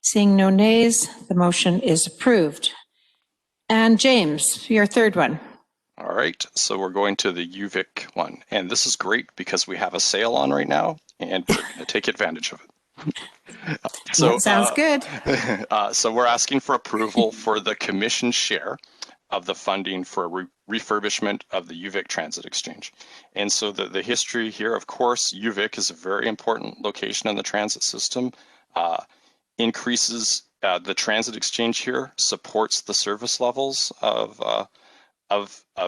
A: Seeing no nays, the motion is approved. And James, your third one.
M: All right, so we're going to the Uvic one. And this is great because we have a sale on right now, and we're going to take advantage of it. So
A: that sounds good.
M: So we're asking for approval for the Commission share of the funding for refurbishment of the Uvic Transit Exchange. And so the history here, of course, Uvic is a very important location in the transit system, increases the transit exchange here, supports the service levels of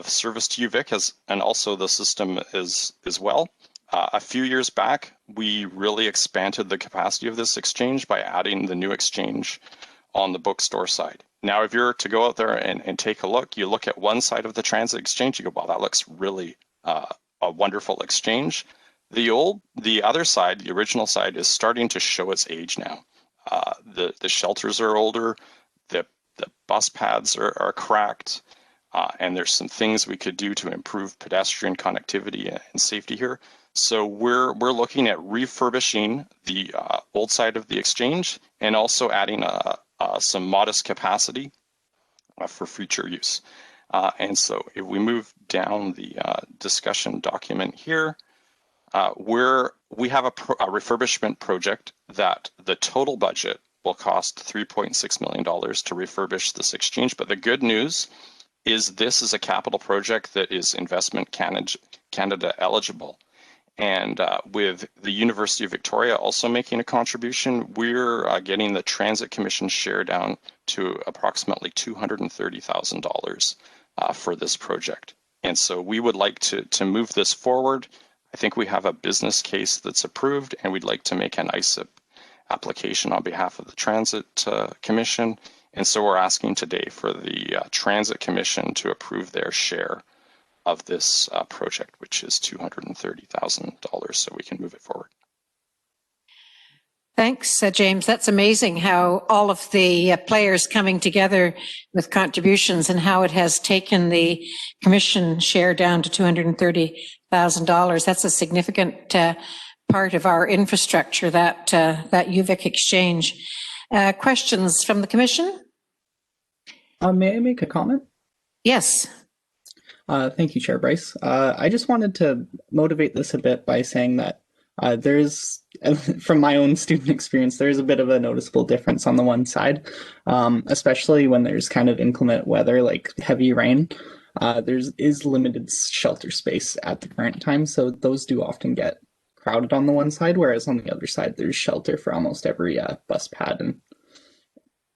M: service to Uvic, and also the system as well. A few years back, we really expanded the capacity of this exchange by adding the new exchange on the bookstore side. Now, if you're to go out there and take a look, you look at one side of the transit exchange, you go, wow, that looks really a wonderful exchange. The other side, the original side, is starting to show its age now. The shelters are older, the bus pads are cracked, and there's some things we could do to improve pedestrian connectivity and safety here. So we're looking at refurbishing the old side of the exchange and also adding some modest capacity for future use. And so if we move down the discussion document here, we have a refurbishment project that the total budget will cost $3.6 million to refurbish this exchange. But the good news is this is a capital project that is Investment Canada eligible. And with the University of Victoria also making a contribution, we're getting the Transit Commission share down to approximately $230,000 for this project. And so we would like to move this forward. I think we have a business case that's approved, and we'd like to make an ISIP application on behalf of the Transit Commission. And so we're asking today for the Transit Commission to approve their share of this project, which is $230,000, so we can move it forward.
A: Thanks, James. That's amazing how all of the players coming together with contributions and how it has taken the commission share down to $230,000. That's a significant part of our infrastructure, that Uvic exchange. Questions from the commission?
L: May I make a comment?
A: Yes.
L: Thank you, Chair Bryce. I just wanted to motivate this a bit by saying that there's, from my own student experience, there's a bit of a noticeable difference on the one side, especially when there's kind of inclement weather like heavy rain. Is limited shelter space at the current time, so those do often get crowded on the one side, whereas on the other side there's shelter for almost every bus pad. And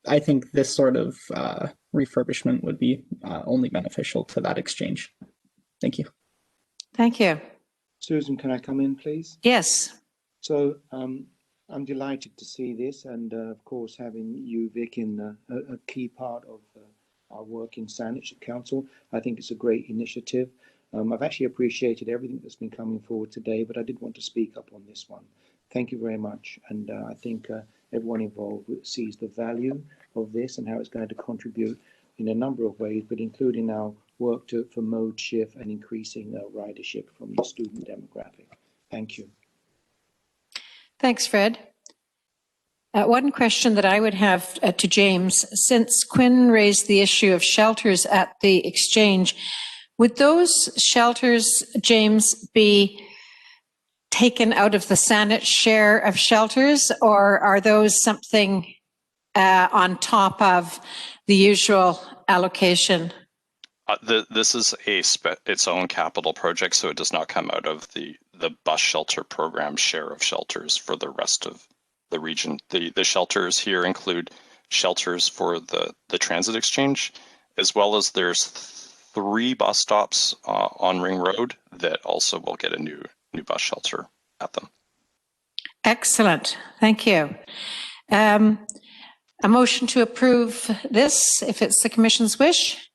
L: I think this sort of refurbishment would be only beneficial to that exchange. Thank you.
A: Thank you.
O: Susan, can I come in, please?
A: Yes.
O: So I'm delighted to see this, and of course having Uvic in a key part of our work in Saanich Council. I think it's a great initiative. I've actually appreciated everything that's been coming forward today, but I did want to speak up on this one. Thank you very much, and I think everyone involved sees the value of this and how it's going to contribute in a number of ways, but including our work for mode shift and increasing ridership from the student demographic. Thank you.
A: Thanks, Fred. One question that I would have to James, since Quinn raised the issue of shelters at the exchange, would those shelters, James, be taken out of the Saanich share of shelters, or are those something on top of the usual allocation?
M: This is its own capital project, so it does not come out of the bus shelter program share of shelters for the rest of the region. The shelters here include shelters for the transit exchange, as well as there's 3 bus stops on Ring Road that also will get a new bus shelter at them.
A: Excellent. Thank you. A motion to approve this, if it's the commission's wish.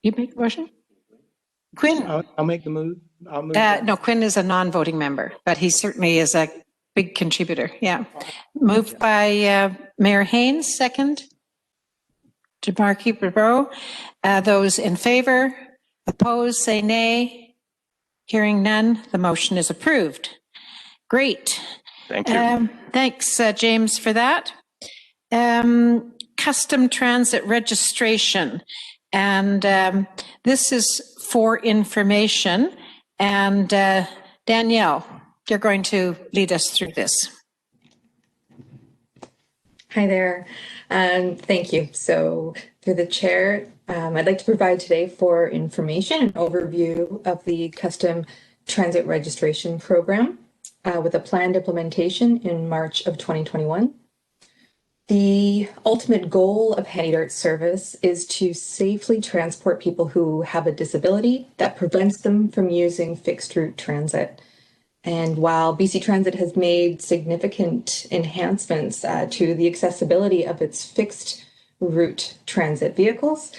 A: You make the motion? Quinn?
O: I'll make the move.
A: No, Quinn is a non-voting member, but he certainly is a big contributor. Yeah. Moved by Mayor Haynes, second. To Barkeep Bro. Those in favor, opposed, say nay. Hearing none, the motion is approved. Great.
M: Thank you.
A: Thanks, James, for that. Custom transit registration. And this is for information. And Danielle, you're going to lead us through this.
P: Hi there. Thank you. So through the chair, I'd like to provide today for information an overview of the custom transit registration program with a planned implementation in March of 2021. The ultimate goal of HandyDART service is to safely transport people who have a disability that prevents them from using fixed route transit. And while BC Transit has made significant enhancements to the accessibility of its fixed route transit vehicles,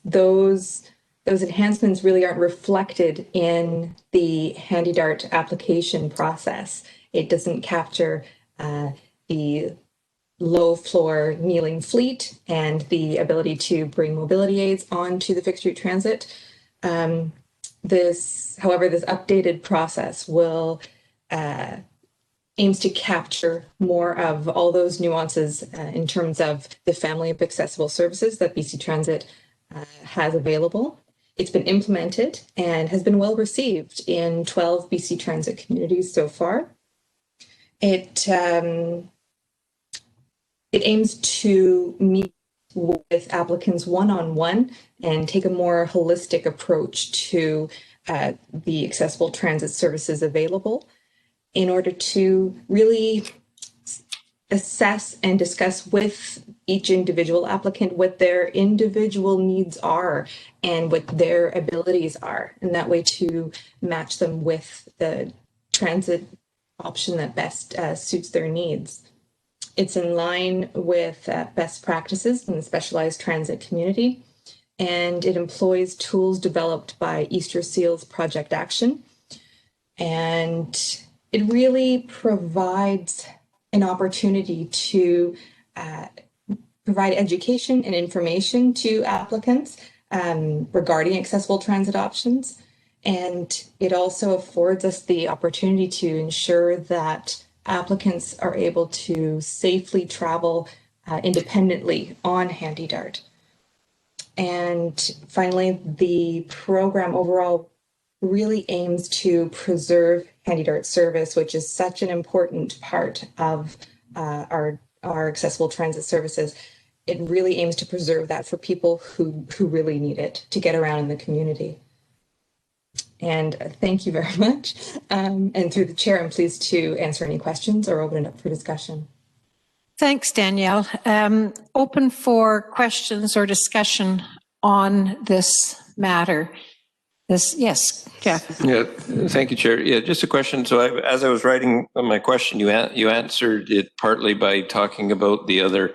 P: those enhancements really aren't reflected in the HandyDART application process. It doesn't capture the low floor kneeling fleet and the ability to bring mobility aids onto the fixed route transit. However, this updated process will aims to capture more of all those nuances in terms of the family of accessible services that BC Transit has available. It's been implemented and has been well received in 12 BC Transit communities so far. It aims to meet with applicants one-on-one and take a more holistic approach to the accessible transit services available in order to really assess and discuss with each individual applicant what their individual needs are and what their abilities are, and that way to match them with the transit option that best suits their needs. It's in line with best practices in the specialized transit community, and it employs tools developed by Easter Seals Project Action. And it really provides an opportunity to provide education and information to applicants regarding accessible transit options. And it also affords us the opportunity to ensure that applicants are able to safely travel independently on HandyDART. And finally, the program overall really aims to preserve HandyDART service, which is such an important part of our accessible transit services. It really aims to preserve that for people who really need it to get around in the community. And thank you very much. And through the chair, I'm pleased to answer any questions or open it up for discussion.
A: Thanks, Danielle. Open for questions or discussion on this matter. Yes, Jeff.
G: Yeah, thank you, Chair. Yeah, just a question. So as I was writing my question, you answered it partly by talking about the other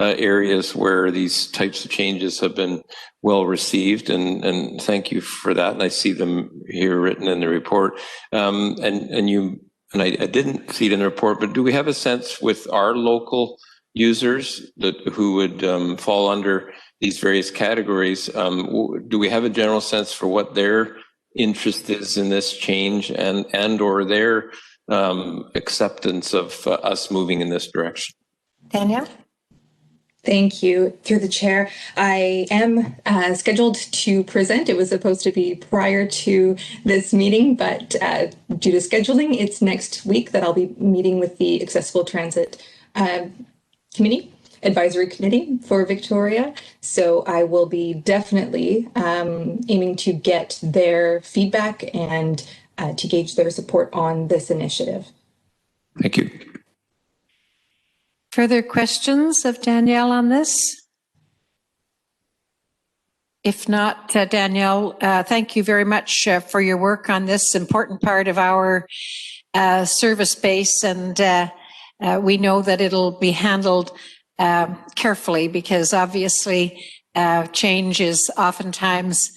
G: areas where these types of changes have been well received, and thank you for that. And I see them here written in the report. And I didn't see it in the report, but do we have a sense with our local users who would fall under these various categories? Do we have a general sense for what their interest is in this change and or their acceptance of us moving in this direction?
A: Danielle?
P: Thank you. Through the chair, I am scheduled to present. It was supposed to be prior to this meeting, but due to scheduling, it's next week that I'll be meeting with the Accessible Transit Advisory Committee for Victoria. So I will be definitely aiming to get their feedback and to gauge their support on this initiative.
G: Thank you.
A: Further questions of Danielle on this? If not, Danielle, thank you very much for your work on this important part of our service base. And we know that it'll be handled carefully, because obviously change is oftentimes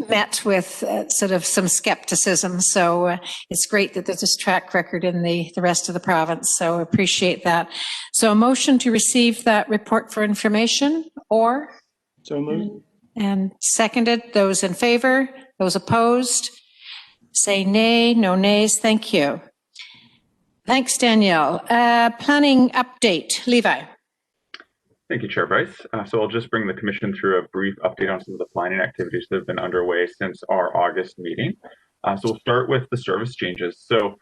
A: met with sort of some skepticism. So it's great that there's this track record in the rest of the province. So appreciate that. So a motion to receive that report for information, or?
O: So moved.
A: And seconded. Those in favor? Those opposed? Say nay. No nays. Thank you. Thanks, Danielle. Planning update. Levi.
F: Thank you, Chair Bryce. So I'll just bring the Commission through a brief update on some of the planning activities that have been underway since our August meeting. So we'll start with the service changes. So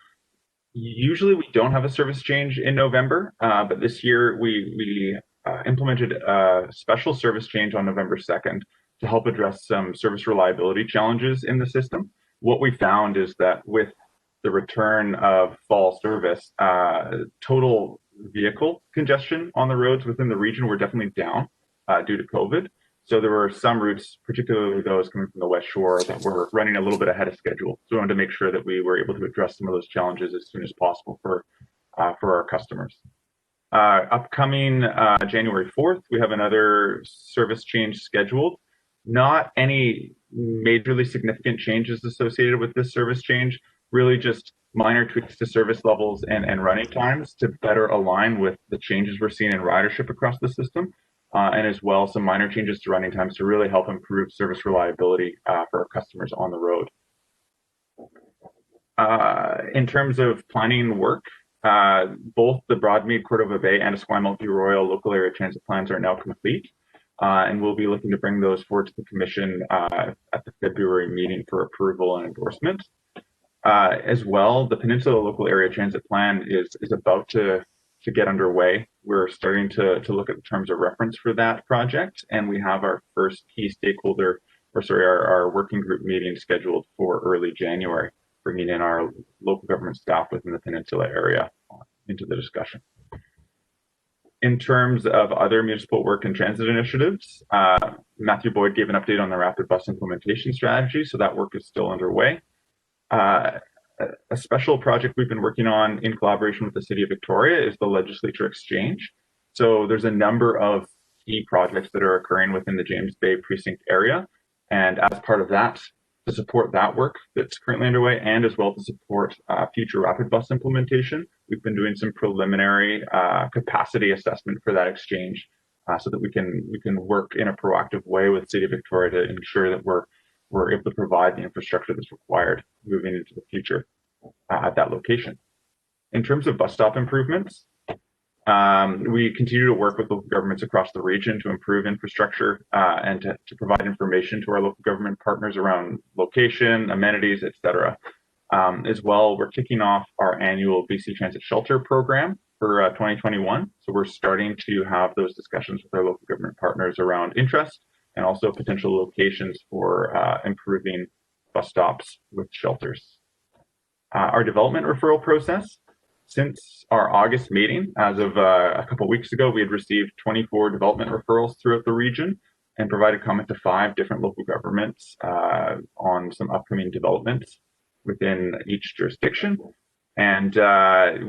F: usually we don't have a service change in November, but this year we implemented a special service change on November 2nd to help address some service reliability challenges in the system. What we found is that with the return of fall service, total vehicle congestion on the roads within the region were definitely down due to COVID. So there were some routes, particularly those coming from the West Shore, that were running a little bit ahead of schedule. So we wanted to make sure that we were able to address some of those challenges as soon as possible for our customers. Upcoming January 4th, we have another service change scheduled. Not any majorly significant changes associated with this service change, really just minor tweaks to service levels and running times to better align with the changes we're seeing in ridership across the system, and as well some minor changes to running times to really help improve service reliability for our customers on the road. In terms of planning work, both the Broadmead, Cordova Bay, and Esquimalt Royal local area transit plans are now complete, and we'll be looking to bring those forward to the Commission at the February meeting for approval and endorsement. As well, the Peninsula Local Area Transit Plan is about to get underway. We're starting to look at the terms of reference for that project, and we have our first key stakeholder, our working group meeting scheduled for early January, bringing in our local government staff within the Peninsula area into the discussion. In terms of other municipal work and transit initiatives, Matthew Boyd gave an update on the rapid bus implementation strategy, so that work is still underway. A special project we've been working on in collaboration with the City of Victoria is the Legislature Exchange. So there's a number of key projects that are occurring within the James Bay precinct area. And as part of that to support that work that's currently underway, and as well to support future rapid bus implementation. We've been doing some preliminary capacity assessment for that exchange so that we can work in a proactive way with the City of Victoria to ensure that we're able to provide the infrastructure that's required moving into the future at that location. In terms of bus stop improvements, we continue to work with local governments across the region to improve infrastructure and to provide information to our local government partners around location, amenities, etc. As well, we're kicking off our annual BC Transit Shelter program for 2021. So we're starting to have those discussions with our local government partners around interest and also potential locations for improving bus stops with shelters. Our development referral process. Since our August meeting, as of a couple of weeks ago, we had received 24 development referrals throughout the region and provided comment to 5 different local governments on some upcoming developments within each jurisdiction. And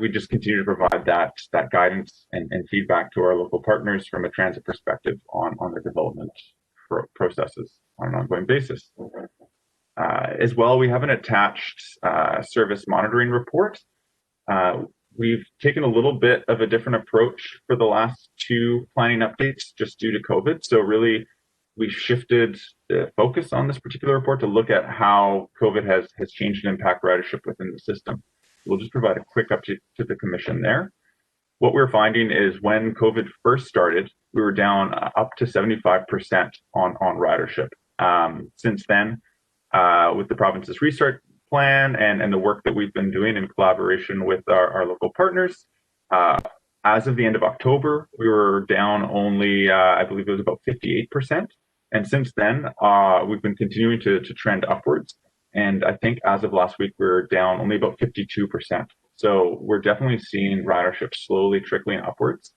F: we just continue to provide that guidance and feedback to our local partners from a transit perspective on their development processes on an ongoing basis. As well, we have an attached service monitoring report. We've taken a little bit of a different approach for the last 2 planning updates just due to COVID. So really, we shifted the focus on this particular report to look at how COVID has changed and impact ridership within the system. We'll just provide a quick update to the Commission there. What we're finding is when COVID first started, we were down up to 75% on ridership. Since then, with the province's restart plan and the work that we've been doing in collaboration with our local partners, as of the end of October, we were down only, I believe it was about 58%. And since then, we've been continuing to trend upwards. And I think as of last week, we're down only about 52%. So we're definitely seeing ridership slowly trickling upwards.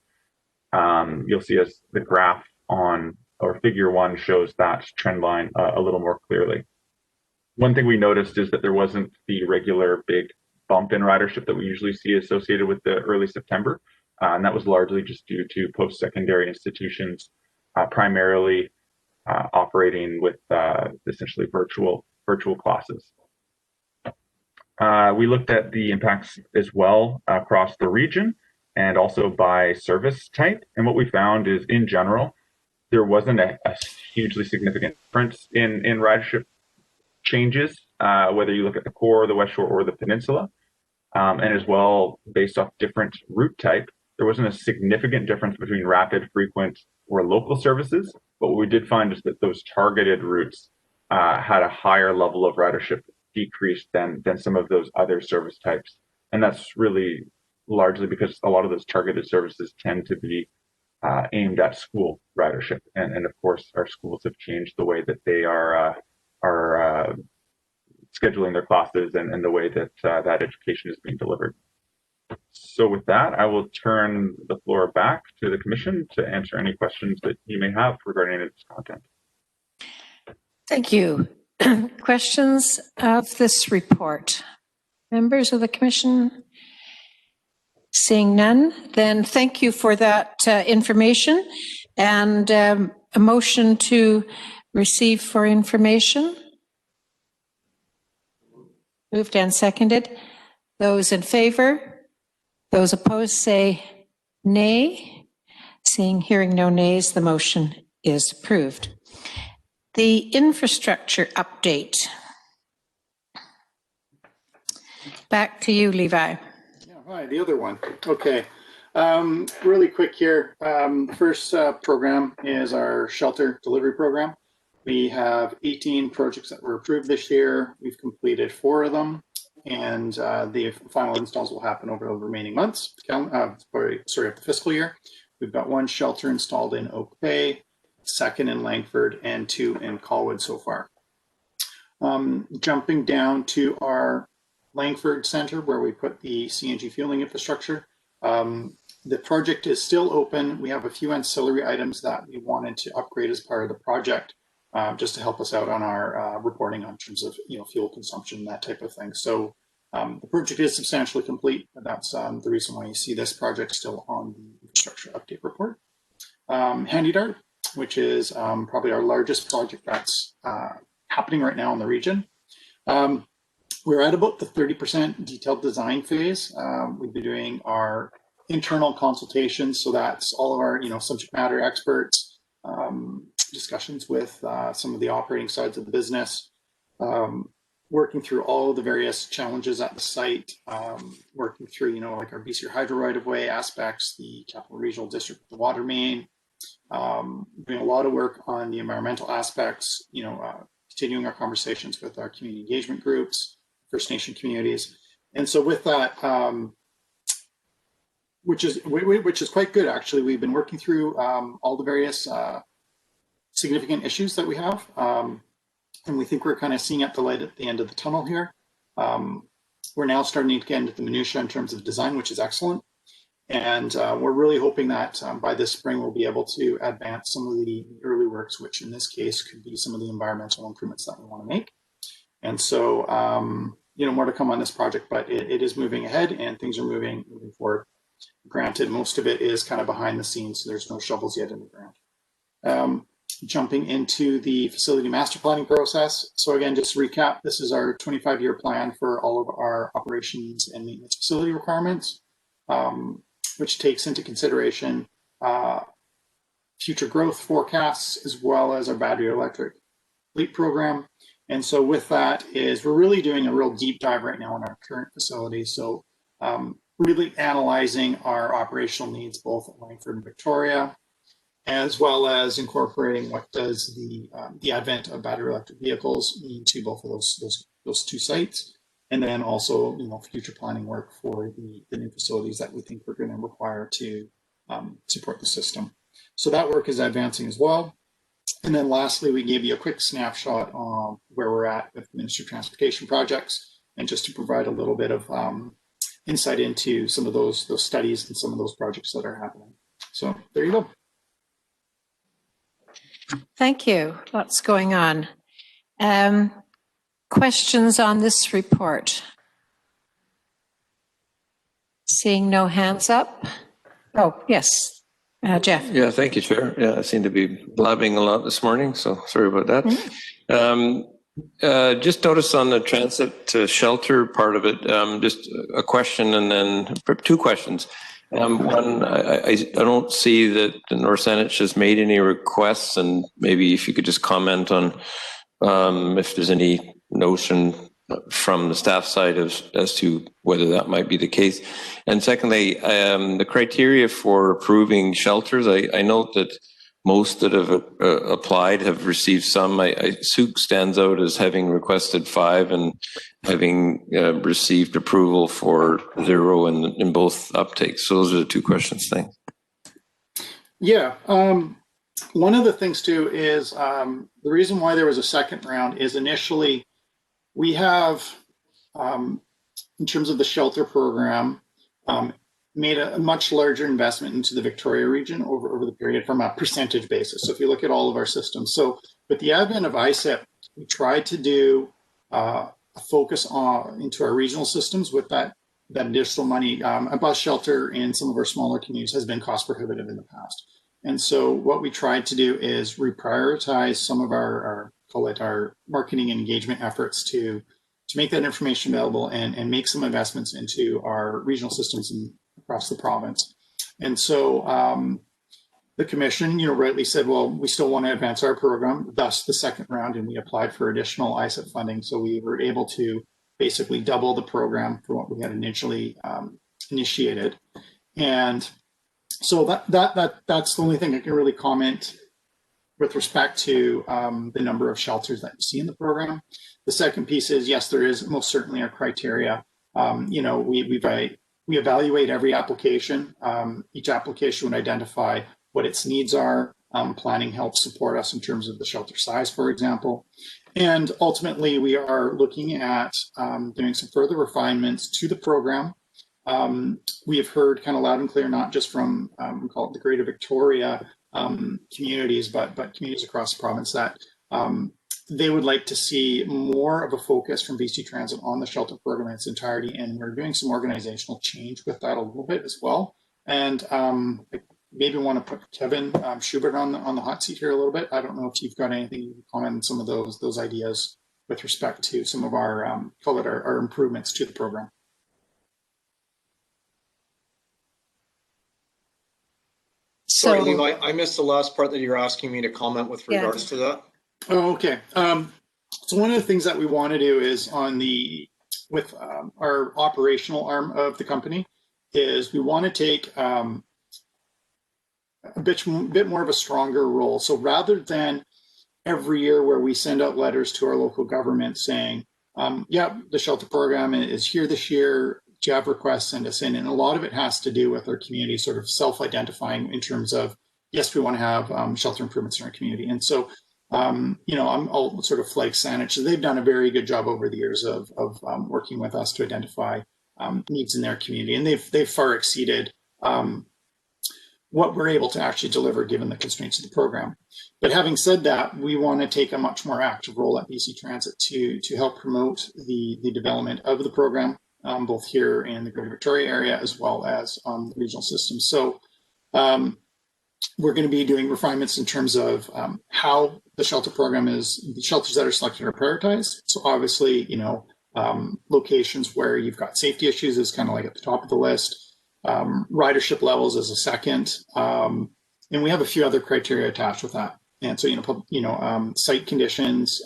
F: You'll see as the graph on, or figure 1 shows that trend line a little more clearly. One thing we noticed is that there wasn't the regular big bump in ridership that we usually see associated with the early September. And that was largely just due to post-secondary institutions primarily operating with essentially virtual classes. We looked at the impacts as well across the region and also by service type. And what we found is, in general, there wasn't a hugely significant difference in ridership changes, whether you look at the core, the West Shore, or the Peninsula. And as well, based off different route type, there wasn't a significant difference between rapid, frequent, or local services. But what we did find is that those targeted routes had a higher level of ridership decrease than some of those other service types. And that's really largely because a lot of those targeted services tend to be aimed at school ridership. And of course, our schools have changed the way that they are scheduling their classes and the way that that education is being delivered. So with that, I will turn the floor back to the Commission to answer any questions that you may have regarding this content.
A: Thank you. Questions of this report? Members of the Commission? Seeing none, then thank you for that information. And a motion to receive for information? Moved and seconded. Those in favor? Those opposed say nay. Hearing no nays, the motion is approved. The infrastructure update. Back to you, Levi.
N: Yeah, hi, the other one. Okay. Really quick here. First program is our shelter delivery program. We have 18 projects that were approved this year. We've completed 4 of them, and the final installs will happen over the remaining months, of the fiscal year. We've got 1 shelter installed in Oak Bay, 2nd in Langford, and 2 in Colwood so far. Jumping down to our Langford Center, where we put the CNG fueling infrastructure. The project is still open. We have a few ancillary items that we wanted to upgrade as part of the project, just to help us out on our reporting on terms of fuel consumption, that type of thing. So the project is substantially complete, but that's the reason why you see this project still on the infrastructure update report. Handy Dart, which is probably our largest project that's happening right now in the region. We're at about the 30% detailed design phase. We've been doing our internal consultations, so that's all of our subject matter experts, discussions with some of the operating sides of the business, working through all of the various challenges at the site, working through like our BC Hydro right-of-way aspects, the Capital Regional District, the water main, doing a lot of work on the environmental aspects, continuing our conversations with our community engagement groups, First Nation communities. And so with that, which is quite good, actually, we've been working through all the various significant issues that we have. And we think we're kind of seeing at the light at the end of the tunnel here. We're now starting to get into the minutiae in terms of design, which is excellent. And we're really hoping that by this spring, we'll be able to advance some of the early works, which in this case could be some of the environmental improvements that we want to make. And so, more to come on this project, but it is moving ahead and things are moving forward. Granted, most of it is kind of behind the scenes, so there's no shovels yet in the ground. Jumping into the facility master planning process. So again, just to recap, this is our 25-year plan for all of our operations and maintenance facility requirements, which takes into consideration future growth forecasts, as well as our battery electric fleet program. And so with that is we're really doing a real deep dive right now in our current facilities. So really analyzing our operational needs, both at Langford and Victoria, as well as incorporating what does the advent of battery electric vehicles mean to both of those two sites, and then also future planning work for the new facilities that we think we're going to require to support the system. So that work is advancing as well. And then lastly, we gave you a quick snapshot on where we're at with Ministry of Transportation projects, and just to provide a little bit of insight into some of those studies and some of those projects that are happening. So there you go.
A: Thank you. Lots going on. Questions on this report? Seeing no hands up. Oh, yes. Jeff.
G: Yeah, thank you, Chair. Yeah, I seem to be blabbing a lot this morning, so sorry about that. Mm-hmm. Just noticed on the transit to shelter part of it, just a question and then two questions. One, I don't see that the North Saanich has made any requests, and maybe if you could just comment on if there's any notion from the staff side as to whether that might be the case. And secondly, the criteria for approving shelters, I note that most that have applied have received some. Souk stands out as having requested 5 and having received approval for 0 in both uptakes. So those are the two questions. Thanks.
N: Yeah. One of the things too is the reason why there was a second round is initially we have, in terms of the shelter program, made a much larger investment into the Victoria region over the period from a percentage basis. So if you look at all of our systems, so with the advent of ISIP, we tried to do a focus into our regional systems with that additional money. A bus shelter in some of our smaller communities has been cost prohibitive in the past. And so what we tried to do is reprioritize some of our marketing and engagement efforts to make that information available and make some investments into our regional systems across the province. And so the commission, rightly said, well, we still want to advance our program, thus the second round, and we applied for additional ISIP funding. So we were able to basically double the program for what we had initially initiated. And so that's the only thing I can really comment with respect to the number of shelters that you see in the program. The second piece is, yes, there is most certainly a criteria. We evaluate every application. Each application would identify what its needs are. Planning helps support us in terms of the shelter size, for example. And ultimately, we are looking at doing some further refinements to the program. We have heard kind of loud and clear, not just from we call it the Greater Victoria communities, but communities across the province, that they would like to see more of a focus from BC Transit on the shelter program in its entirety, and we're doing some organizational change with that a little bit as well. And maybe want to put Kevin Schubert on the hot seat here a little bit. I don't know if you've got anything you can comment on some of those ideas with respect to some of our call it our improvements to the program.
Q: Sorry, Levi, I missed the last part that you're asking me to comment with regards to that.
N: Oh, okay. So one of the things that we want to do is with our operational arm of the company is we want to take a bit more of a stronger role. So rather than every year where we send out letters to our local government saying, yeah, the shelter program is here this year, do you have requests, send us in. And a lot of it has to do with our community sort of self-identifying in terms of, yes, we want to have shelter improvements in our community. And so, I'll sort of flag Saanich. So they've done a very good job over the years of working with us to identify needs in their community. And they've far exceeded what we're able to actually deliver given the constraints of the program. But having said that, we want to take a much more active role at BC Transit to help promote the development of the program, both here in the Greater Victoria area as well as the regional system. So we're going to be doing refinements in terms of how the shelter program the shelters that are selected are prioritized. So obviously, locations where you've got safety issues is kind of like at the top of the list. Ridership levels is a second. And we have a few other criteria attached with that. And so, site conditions,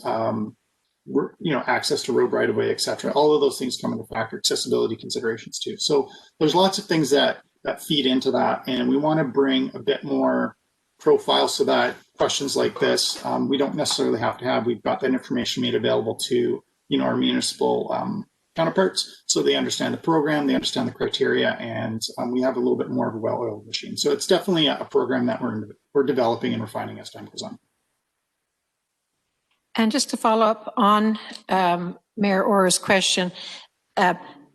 N: access to road right of way, et cetera. All of those things come into factor, accessibility considerations too. So there's lots of things that feed into that. And we want to bring a bit more profile so that questions like this, we don't necessarily have to have. We've got that information made available to, our municipal counterparts, so they understand the program, they understand the criteria, and we have a little bit more of a well-oiled machine. So it's definitely a program that we're developing and refining as time goes on.
A: And just to follow up on Mayor Orr's question,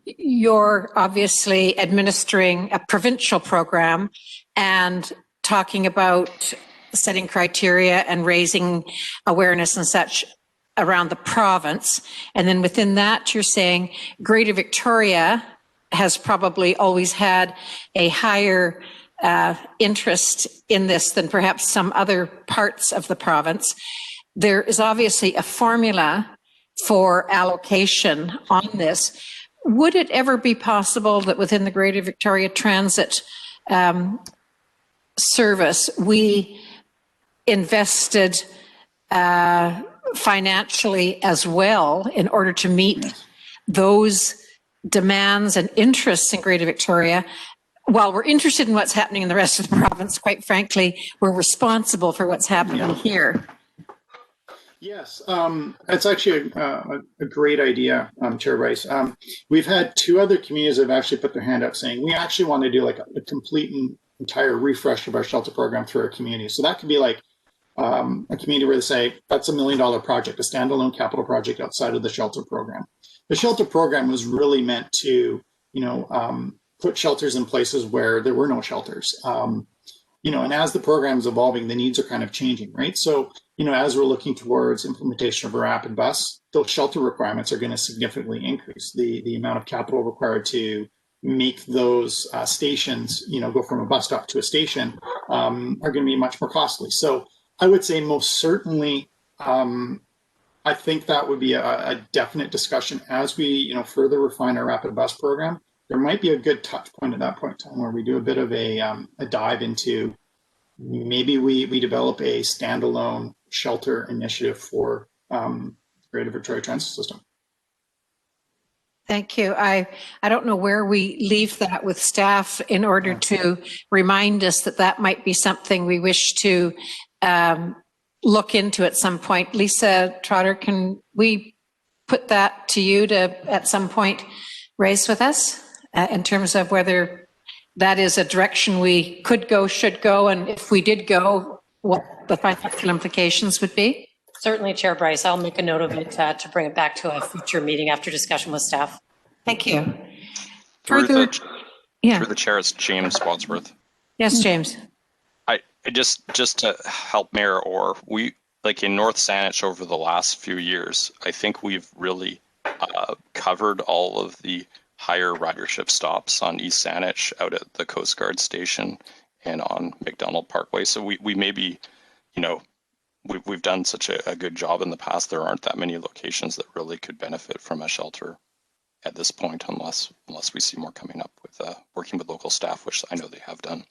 A: you're obviously administering a provincial program and talking about setting criteria and raising awareness and such around the province. And then within that, you're saying Greater Victoria has probably always had a higher interest in this than perhaps some other parts of the province. There is obviously a formula for allocation on this. Would it ever be possible that within the Greater Victoria Transit Service, we invested financially as well in order to meet those demands and interests in Greater Victoria? While we're interested in what's happening in the rest of the province, quite frankly, we're responsible for what's happening here.
N: Yes, it's actually a great idea, Chair Bryce. We've had two other communities that have actually put their hand up saying, we actually want to do like a complete and entire refresh of our shelter program through our community. So that could be like a community where they say, that's $1 million project, a standalone capital project outside of the shelter program. The shelter program was really meant to, put shelters in places where there were no shelters. And as the program's evolving, the needs are kind of changing, right? So, as we're looking towards implementation of a rapid bus, those shelter requirements are going to significantly increase. The amount of capital required to make those stations, go from a bus stop to a station are going to be much more costly. So I would say most certainly, I think that would be a definite discussion as we, further refine our rapid bus program. There might be a good touch point at that point in time where we do a bit of a dive into maybe we develop a standalone shelter initiative for Greater Victoria Transit System.
A: Thank you. I don't know where we leave that with staff in order to remind us that might be something we wish to look into at some point. Lisa Trotter, can we put that to you to at some point raise with us in terms of whether that is a direction we could go, should go, and if we did go, what the financial implications would be?
H: Certainly, Chair Bryce. I'll make a note of it to bring it back to a future meeting after discussion with staff.
A: Thank you.
M: Through the chair, it's James Wadsworth.
A: Yes, James.
M: I just to help Mayor Orr, we like in North Saanich over the last few years, I think we've really covered all of the higher ridership stops on East Saanich out at the Coast Guard station and on McDonald Parkway. So we may be, you know, we've done such a good job in the past. There aren't that many locations that really could benefit from a shelter at this point, unless we see more coming up with working with local staff, which I know they have done.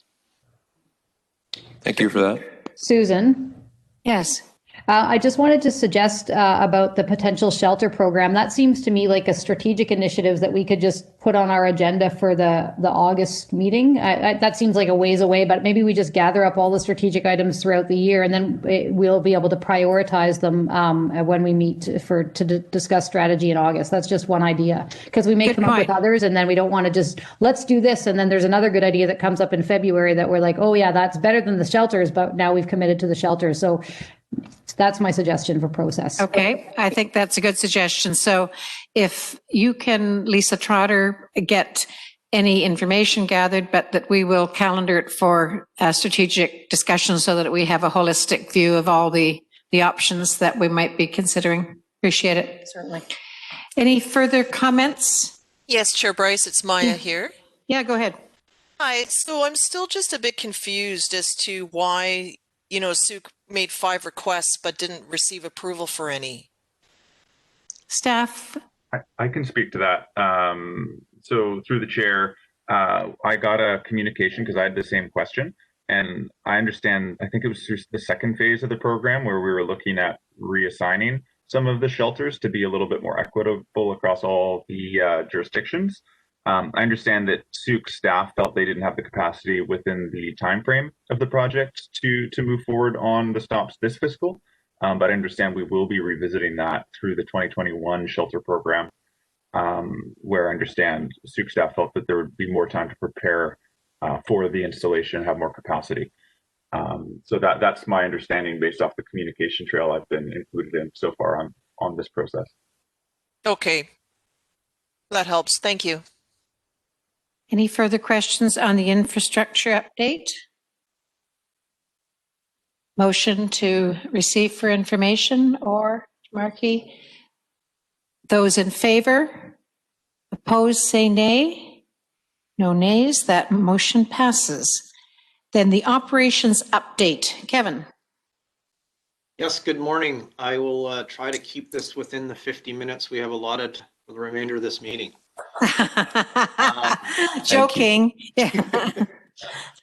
G: Thank you for that.
B: Susan?
A: Yes.
B: I just wanted to suggest about the potential shelter program. That seems to me like a strategic initiative that we could just put on our agenda for the August meeting. That seems like a ways away, but maybe we just gather up all the strategic items throughout the year, and then we'll be able to prioritize them when we meet to discuss strategy in August. That's just one idea, because we may come up with others, and then we don't want to just, let's do this, and then there's another good idea that comes up in February that we're like, oh yeah, that's better than the shelters, but now we've committed to the shelters. So that's my suggestion for process.
A: Okay, I think that's a good suggestion. So if you can, Lisa Trotter, get any information gathered, but that we will calendar it for a strategic discussion so that we have a holistic view of all the options that we might be considering. Appreciate it.
H: Certainly.
A: Any further comments?
I: Yes, Chair Bryce, it's Maya here.
A: Yeah, go ahead.
I: Hi, so I'm still just a bit confused as to why, you know, Souk made 5 requests but didn't receive approval for any.
A: Staff?
F: I can speak to that. So through the chair, I got a communication because I had the same question. And I understand, I think it was through the second phase of the program where we were looking at reassigning some of the shelters to be a little bit more equitable across all the jurisdictions. I understand that Souk staff felt they didn't have the capacity within the time frame of the project to move forward on the stops this fiscal, but I understand we will be revisiting that through the 2021 shelter program, where I understand Souk staff felt that there would be more time to prepare for the installation and have more capacity. So that's my understanding based off the communication trail I've been included in so far on this process.
I: Okay, that helps. Thank you.
A: Any further questions on the infrastructure update? Motion to receive for information or Markey? Those in favor? Opposed, say nay. No nays. That motion passes. Then the operations update. Kevin.
Q: Yes, good morning. I will try to keep this within the 50 minutes we have allotted for the remainder of this meeting.
A: Joking.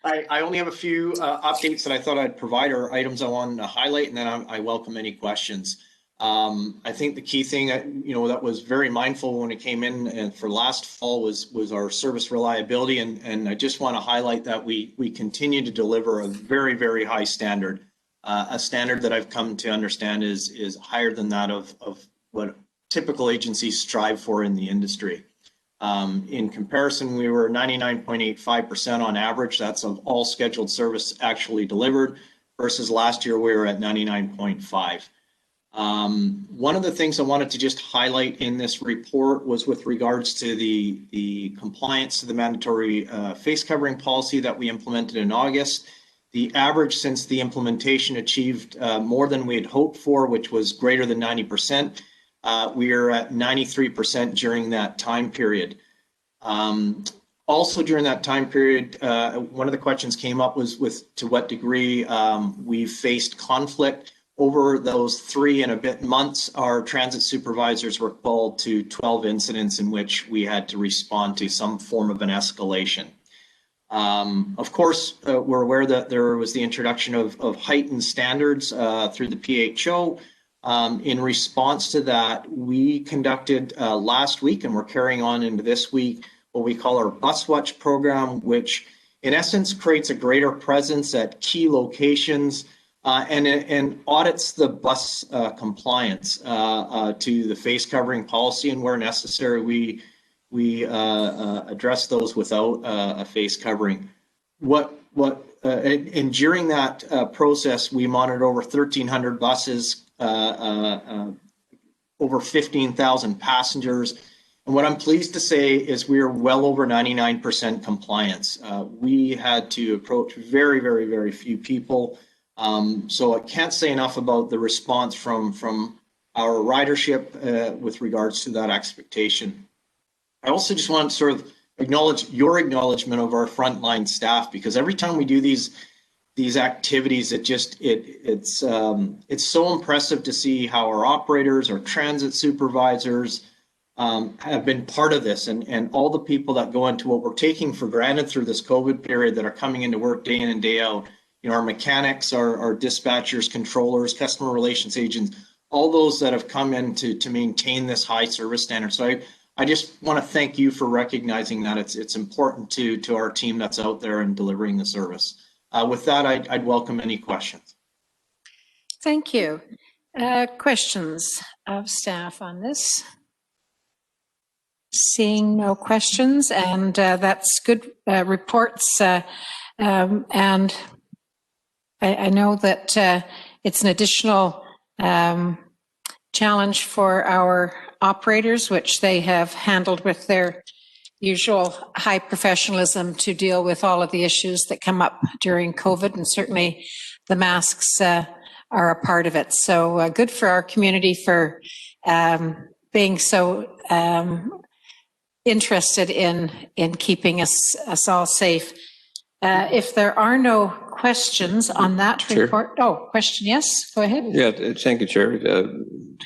Q: I only have a few updates that I thought I'd provide, or items I wanted to highlight, and then I welcome any questions. I think the key thing that was very mindful when it came in and for last fall was our service reliability, and I just want to highlight that we continue to deliver a very, very high standard, a standard that I've come to understand is higher than that of what typical agencies strive for in the industry. In comparison, we were 99.85% on average. That's of all scheduled service actually delivered, versus last year we were at 99.5. One of the things I wanted to just highlight in this report was with regards to the compliance to the mandatory face covering policy that we implemented in August. The average since the implementation achieved more than we had hoped for, which was greater than 90%. We are at 93% during that time period. Also during that time period, one of the questions came up was to what degree we've faced conflict. Over those 3 and a bit months, our transit supervisors were called to 12 incidents in which we had to respond to some form of an escalation. Of course, we're aware that there was the introduction of heightened standards through the PHO. In response to that, we conducted last week, and we're carrying on into this week, what we call our Bus Watch program, which in essence creates a greater presence at key locations and audits the bus compliance to the face covering policy, and where necessary, we address those without a face covering. And during that process, we monitored over 1,300 buses, over 15,000 passengers. And what I'm pleased to say is we are well over 99% compliance. We had to approach very, very, very few people. So I can't say enough about the response from our ridership with regards to that expectation. I also just want to sort of acknowledge your acknowledgement of our frontline staff, because every time we do these activities, it's so impressive to see how our operators, our transit supervisors have been part of this, and all the people that go into what we're taking for granted through this COVID period that are coming into work day in and day out. You know, our mechanics, our dispatchers, controllers, customer relations agents, all those that have come in to maintain this high service standard. So I just want to thank you for recognizing that it's important to our team that's out there and delivering the service. With that, I'd welcome any questions.
A: Thank you. Questions of staff on this? Seeing no questions, and that's good reports. And I know that it's an additional challenge for our operators, which they have handled with their usual high professionalism to deal with all of the issues that come up during COVID, and certainly the masks are a part of it. So good for our community for being so interested in keeping us all safe. If there are no questions on that
G: Chair.
A: report, question, yes, go ahead.
G: Yeah, thank you, Chair.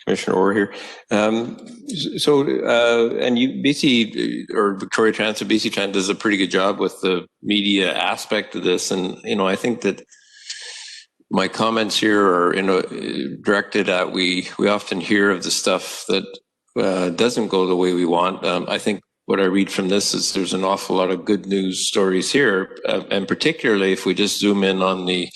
G: Commissioner Orr here. And you, BC or Victoria Transit, BC Transit does a pretty good job with the media aspect of this, and I think that my comments here are directed at we often hear of the stuff that doesn't go the way we want. I think what I read from this is there's an awful lot of good news stories here, and particularly if we just zoom in on the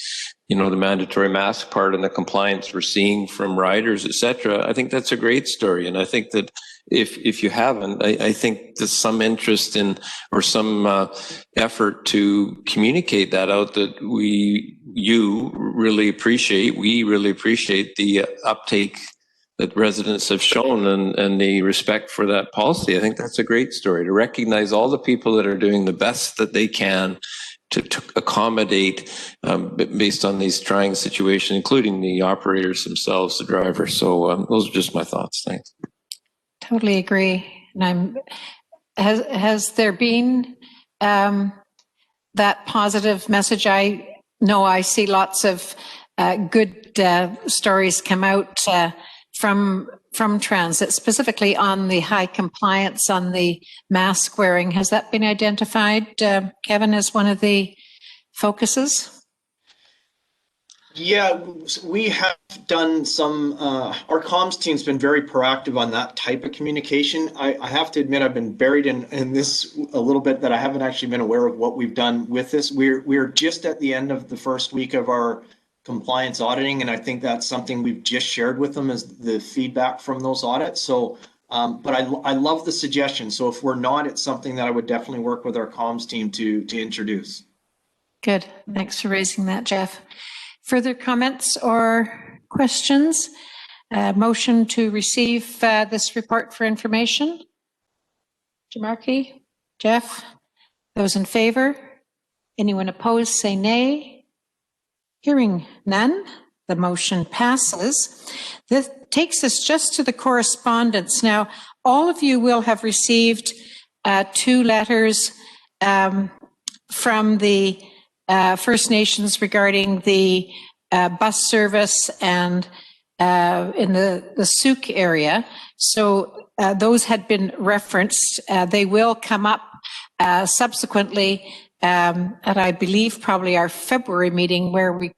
G: mandatory mask part and the compliance we're seeing from riders, etc. I think that's a great story, and I think that if you haven't, I think there's some interest in or some effort to communicate that out, that we really appreciate the uptake that residents have shown and the respect for that policy. I think that's a great story, to recognize all the people that are doing the best that they can to accommodate based on these trying situations, including the operators themselves, the drivers. So those are just my thoughts. Thanks.
A: Totally agree. And has there been that positive message? I know I see lots of good stories come out from transit, specifically on the high compliance, on the mask wearing. Has that been identified, Kevin, as one of the focuses?
Q: Yeah, we have done some, our comms team's been very proactive on that type of communication. I have to admit, I've been buried in this a little bit, that I haven't actually been aware of what we've done with this. We're just at the end of the first week of our compliance auditing, and I think that's something we've just shared with them, as the feedback from those audits. So, but I love the suggestion. So if we're not, it's something that I would definitely work with our comms team to introduce.
A: Good. Thanks for raising that, Jeff. Further comments or questions? Motion to receive this report for information. Jamarkey, Jeff, those in favor? Anyone opposed, say nay. Hearing none, the motion passes. This takes us just to the correspondence. Now, all of you will have received 2 letters from the First Nations regarding the bus service and in the Souk area. So those had been referenced. They will come up subsequently at, I believe, probably our February meeting, where we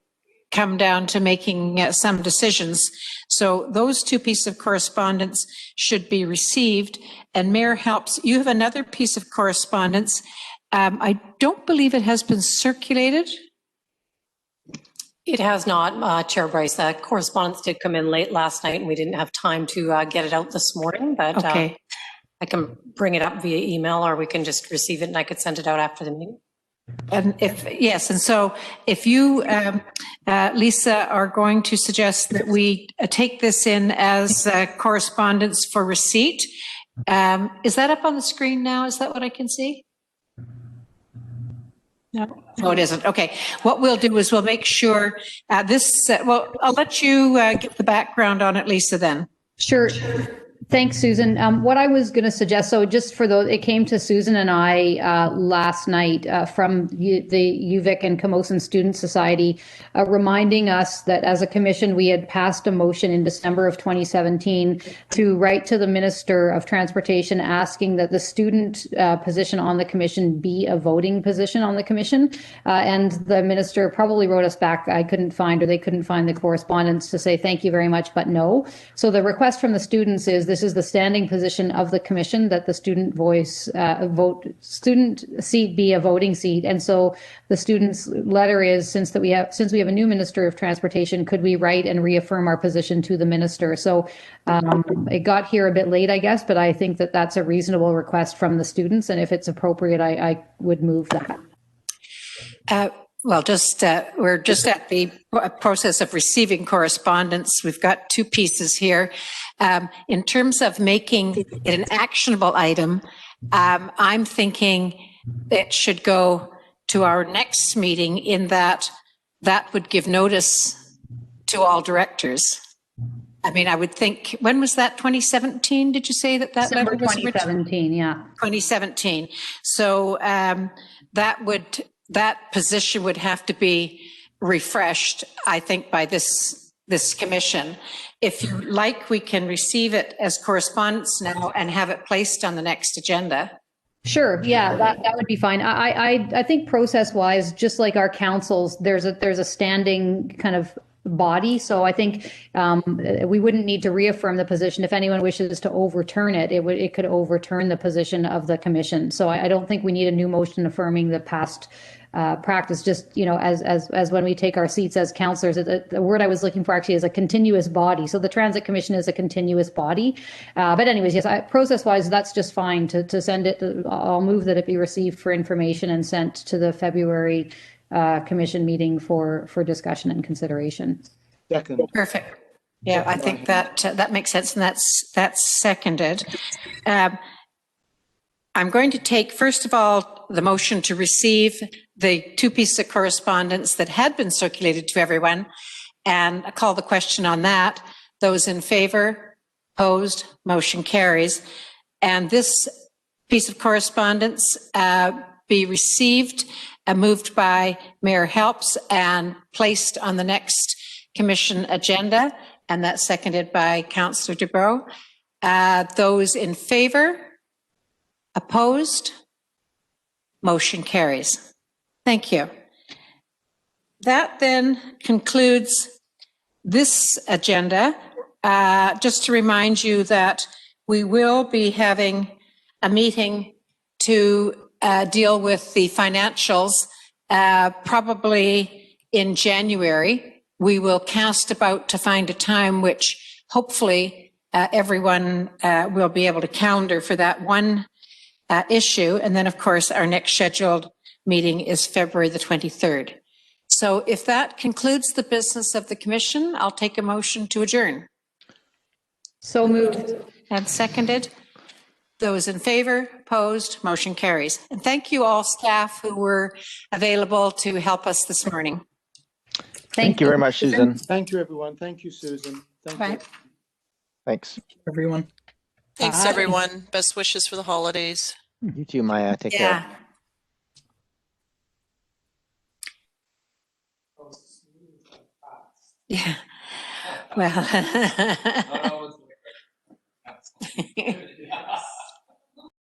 A: come down to making some decisions. So those 2 pieces of correspondence should be received. And Mayor Helps, you have another piece of correspondence. I don't believe it has been circulated.
H: It has not, Chair Bryce. That correspondence did come in late last night, and we didn't have time to get it out this morning, but
A: okay.
H: I can bring it up via email, or we can just receive it and I could send it out after the meeting.
A: And yes, and so if you, Lisa, are going to suggest that we take this in as correspondence for receipt, is that up on the screen now? Is that what I can see? No, it isn't. Okay. What we'll do is we'll make sure well, I'll let you give the background on it, Lisa, then.
B: Sure. Thanks, Susan. What I was going to suggest, so just for those, it came to Susan and I last night from the Uvic and Camosun Student Society, reminding us that as a commission, we had passed a motion in December of 2017 to write to the Minister of Transportation asking that the student position on the commission be a voting position on the commission. And the minister probably wrote us back, they couldn't find the correspondence to say thank you very much, but no. So the request from the students is this is the standing position of the commission that the student student seat be a voting seat. And so the students' letter is, since we have a new Minister of Transportation, could we write and reaffirm our position to the minister? So it got here a bit late, I guess, but I think that that's a reasonable request from the students. And if it's appropriate, I would move that.
A: Well, we're just at the process of receiving correspondence. We've got two pieces here. In terms of making it an actionable item, I'm thinking it should go to our next meeting, in that would give notice to all directors. I mean, I would think, when was that, 2017? Did you say that
B: December
A: letter was
B: 2017, yeah.
A: 2017. So that position would have to be refreshed, I think, by this commission. If you like, we can receive it as correspondence now and have it placed on the next agenda.
B: Sure. Yeah, that would be fine. I think process-wise, just like our councils, there's a standing kind of body. So I think we wouldn't need to reaffirm the position. If anyone wishes to overturn it, it could overturn the position of the commission. So I don't think we need a new motion affirming the past practice. Just, you know, as when we take our seats as councillors, the word I was looking for actually is a continuous body. So the Transit Commission is a continuous body. But anyways, yes, process-wise, that's just fine to send it. I'll move that it be received for information and sent to the February commission meeting for discussion and consideration.
O: Second.
A: Perfect. Yeah, I think that makes sense, and that's seconded. I'm going to take, first of all, the motion to receive the two pieces of correspondence that had been circulated to everyone, and I call the question on that. Those in favor, opposed, motion carries. And this piece of correspondence be received, moved by Mayor Helps and placed on the next commission agenda, and that's seconded by Councillor Dubrow. Those in favor, opposed, motion carries. Thank you. That then concludes this agenda. Just to remind you that we will be having a meeting to deal with the financials probably in January. We will cast about to find a time which hopefully everyone will be able to calendar for that one issue. And then, of course, our next scheduled meeting is February the 23rd. So if that concludes the business of the commission, I'll take a motion to adjourn.
B: So moved.
A: And seconded. Those in favor, opposed, motion carries. And thank you all staff who were available to help us this morning.
C: Thank you very much, Susan.
O: Thank you, everyone. Thank you, Susan. Thank you.
C: Thanks.
L: Everyone.
I: Thanks, everyone. Best wishes for the holidays.
C: You too, Maya. Take care.
A: Yeah. Well.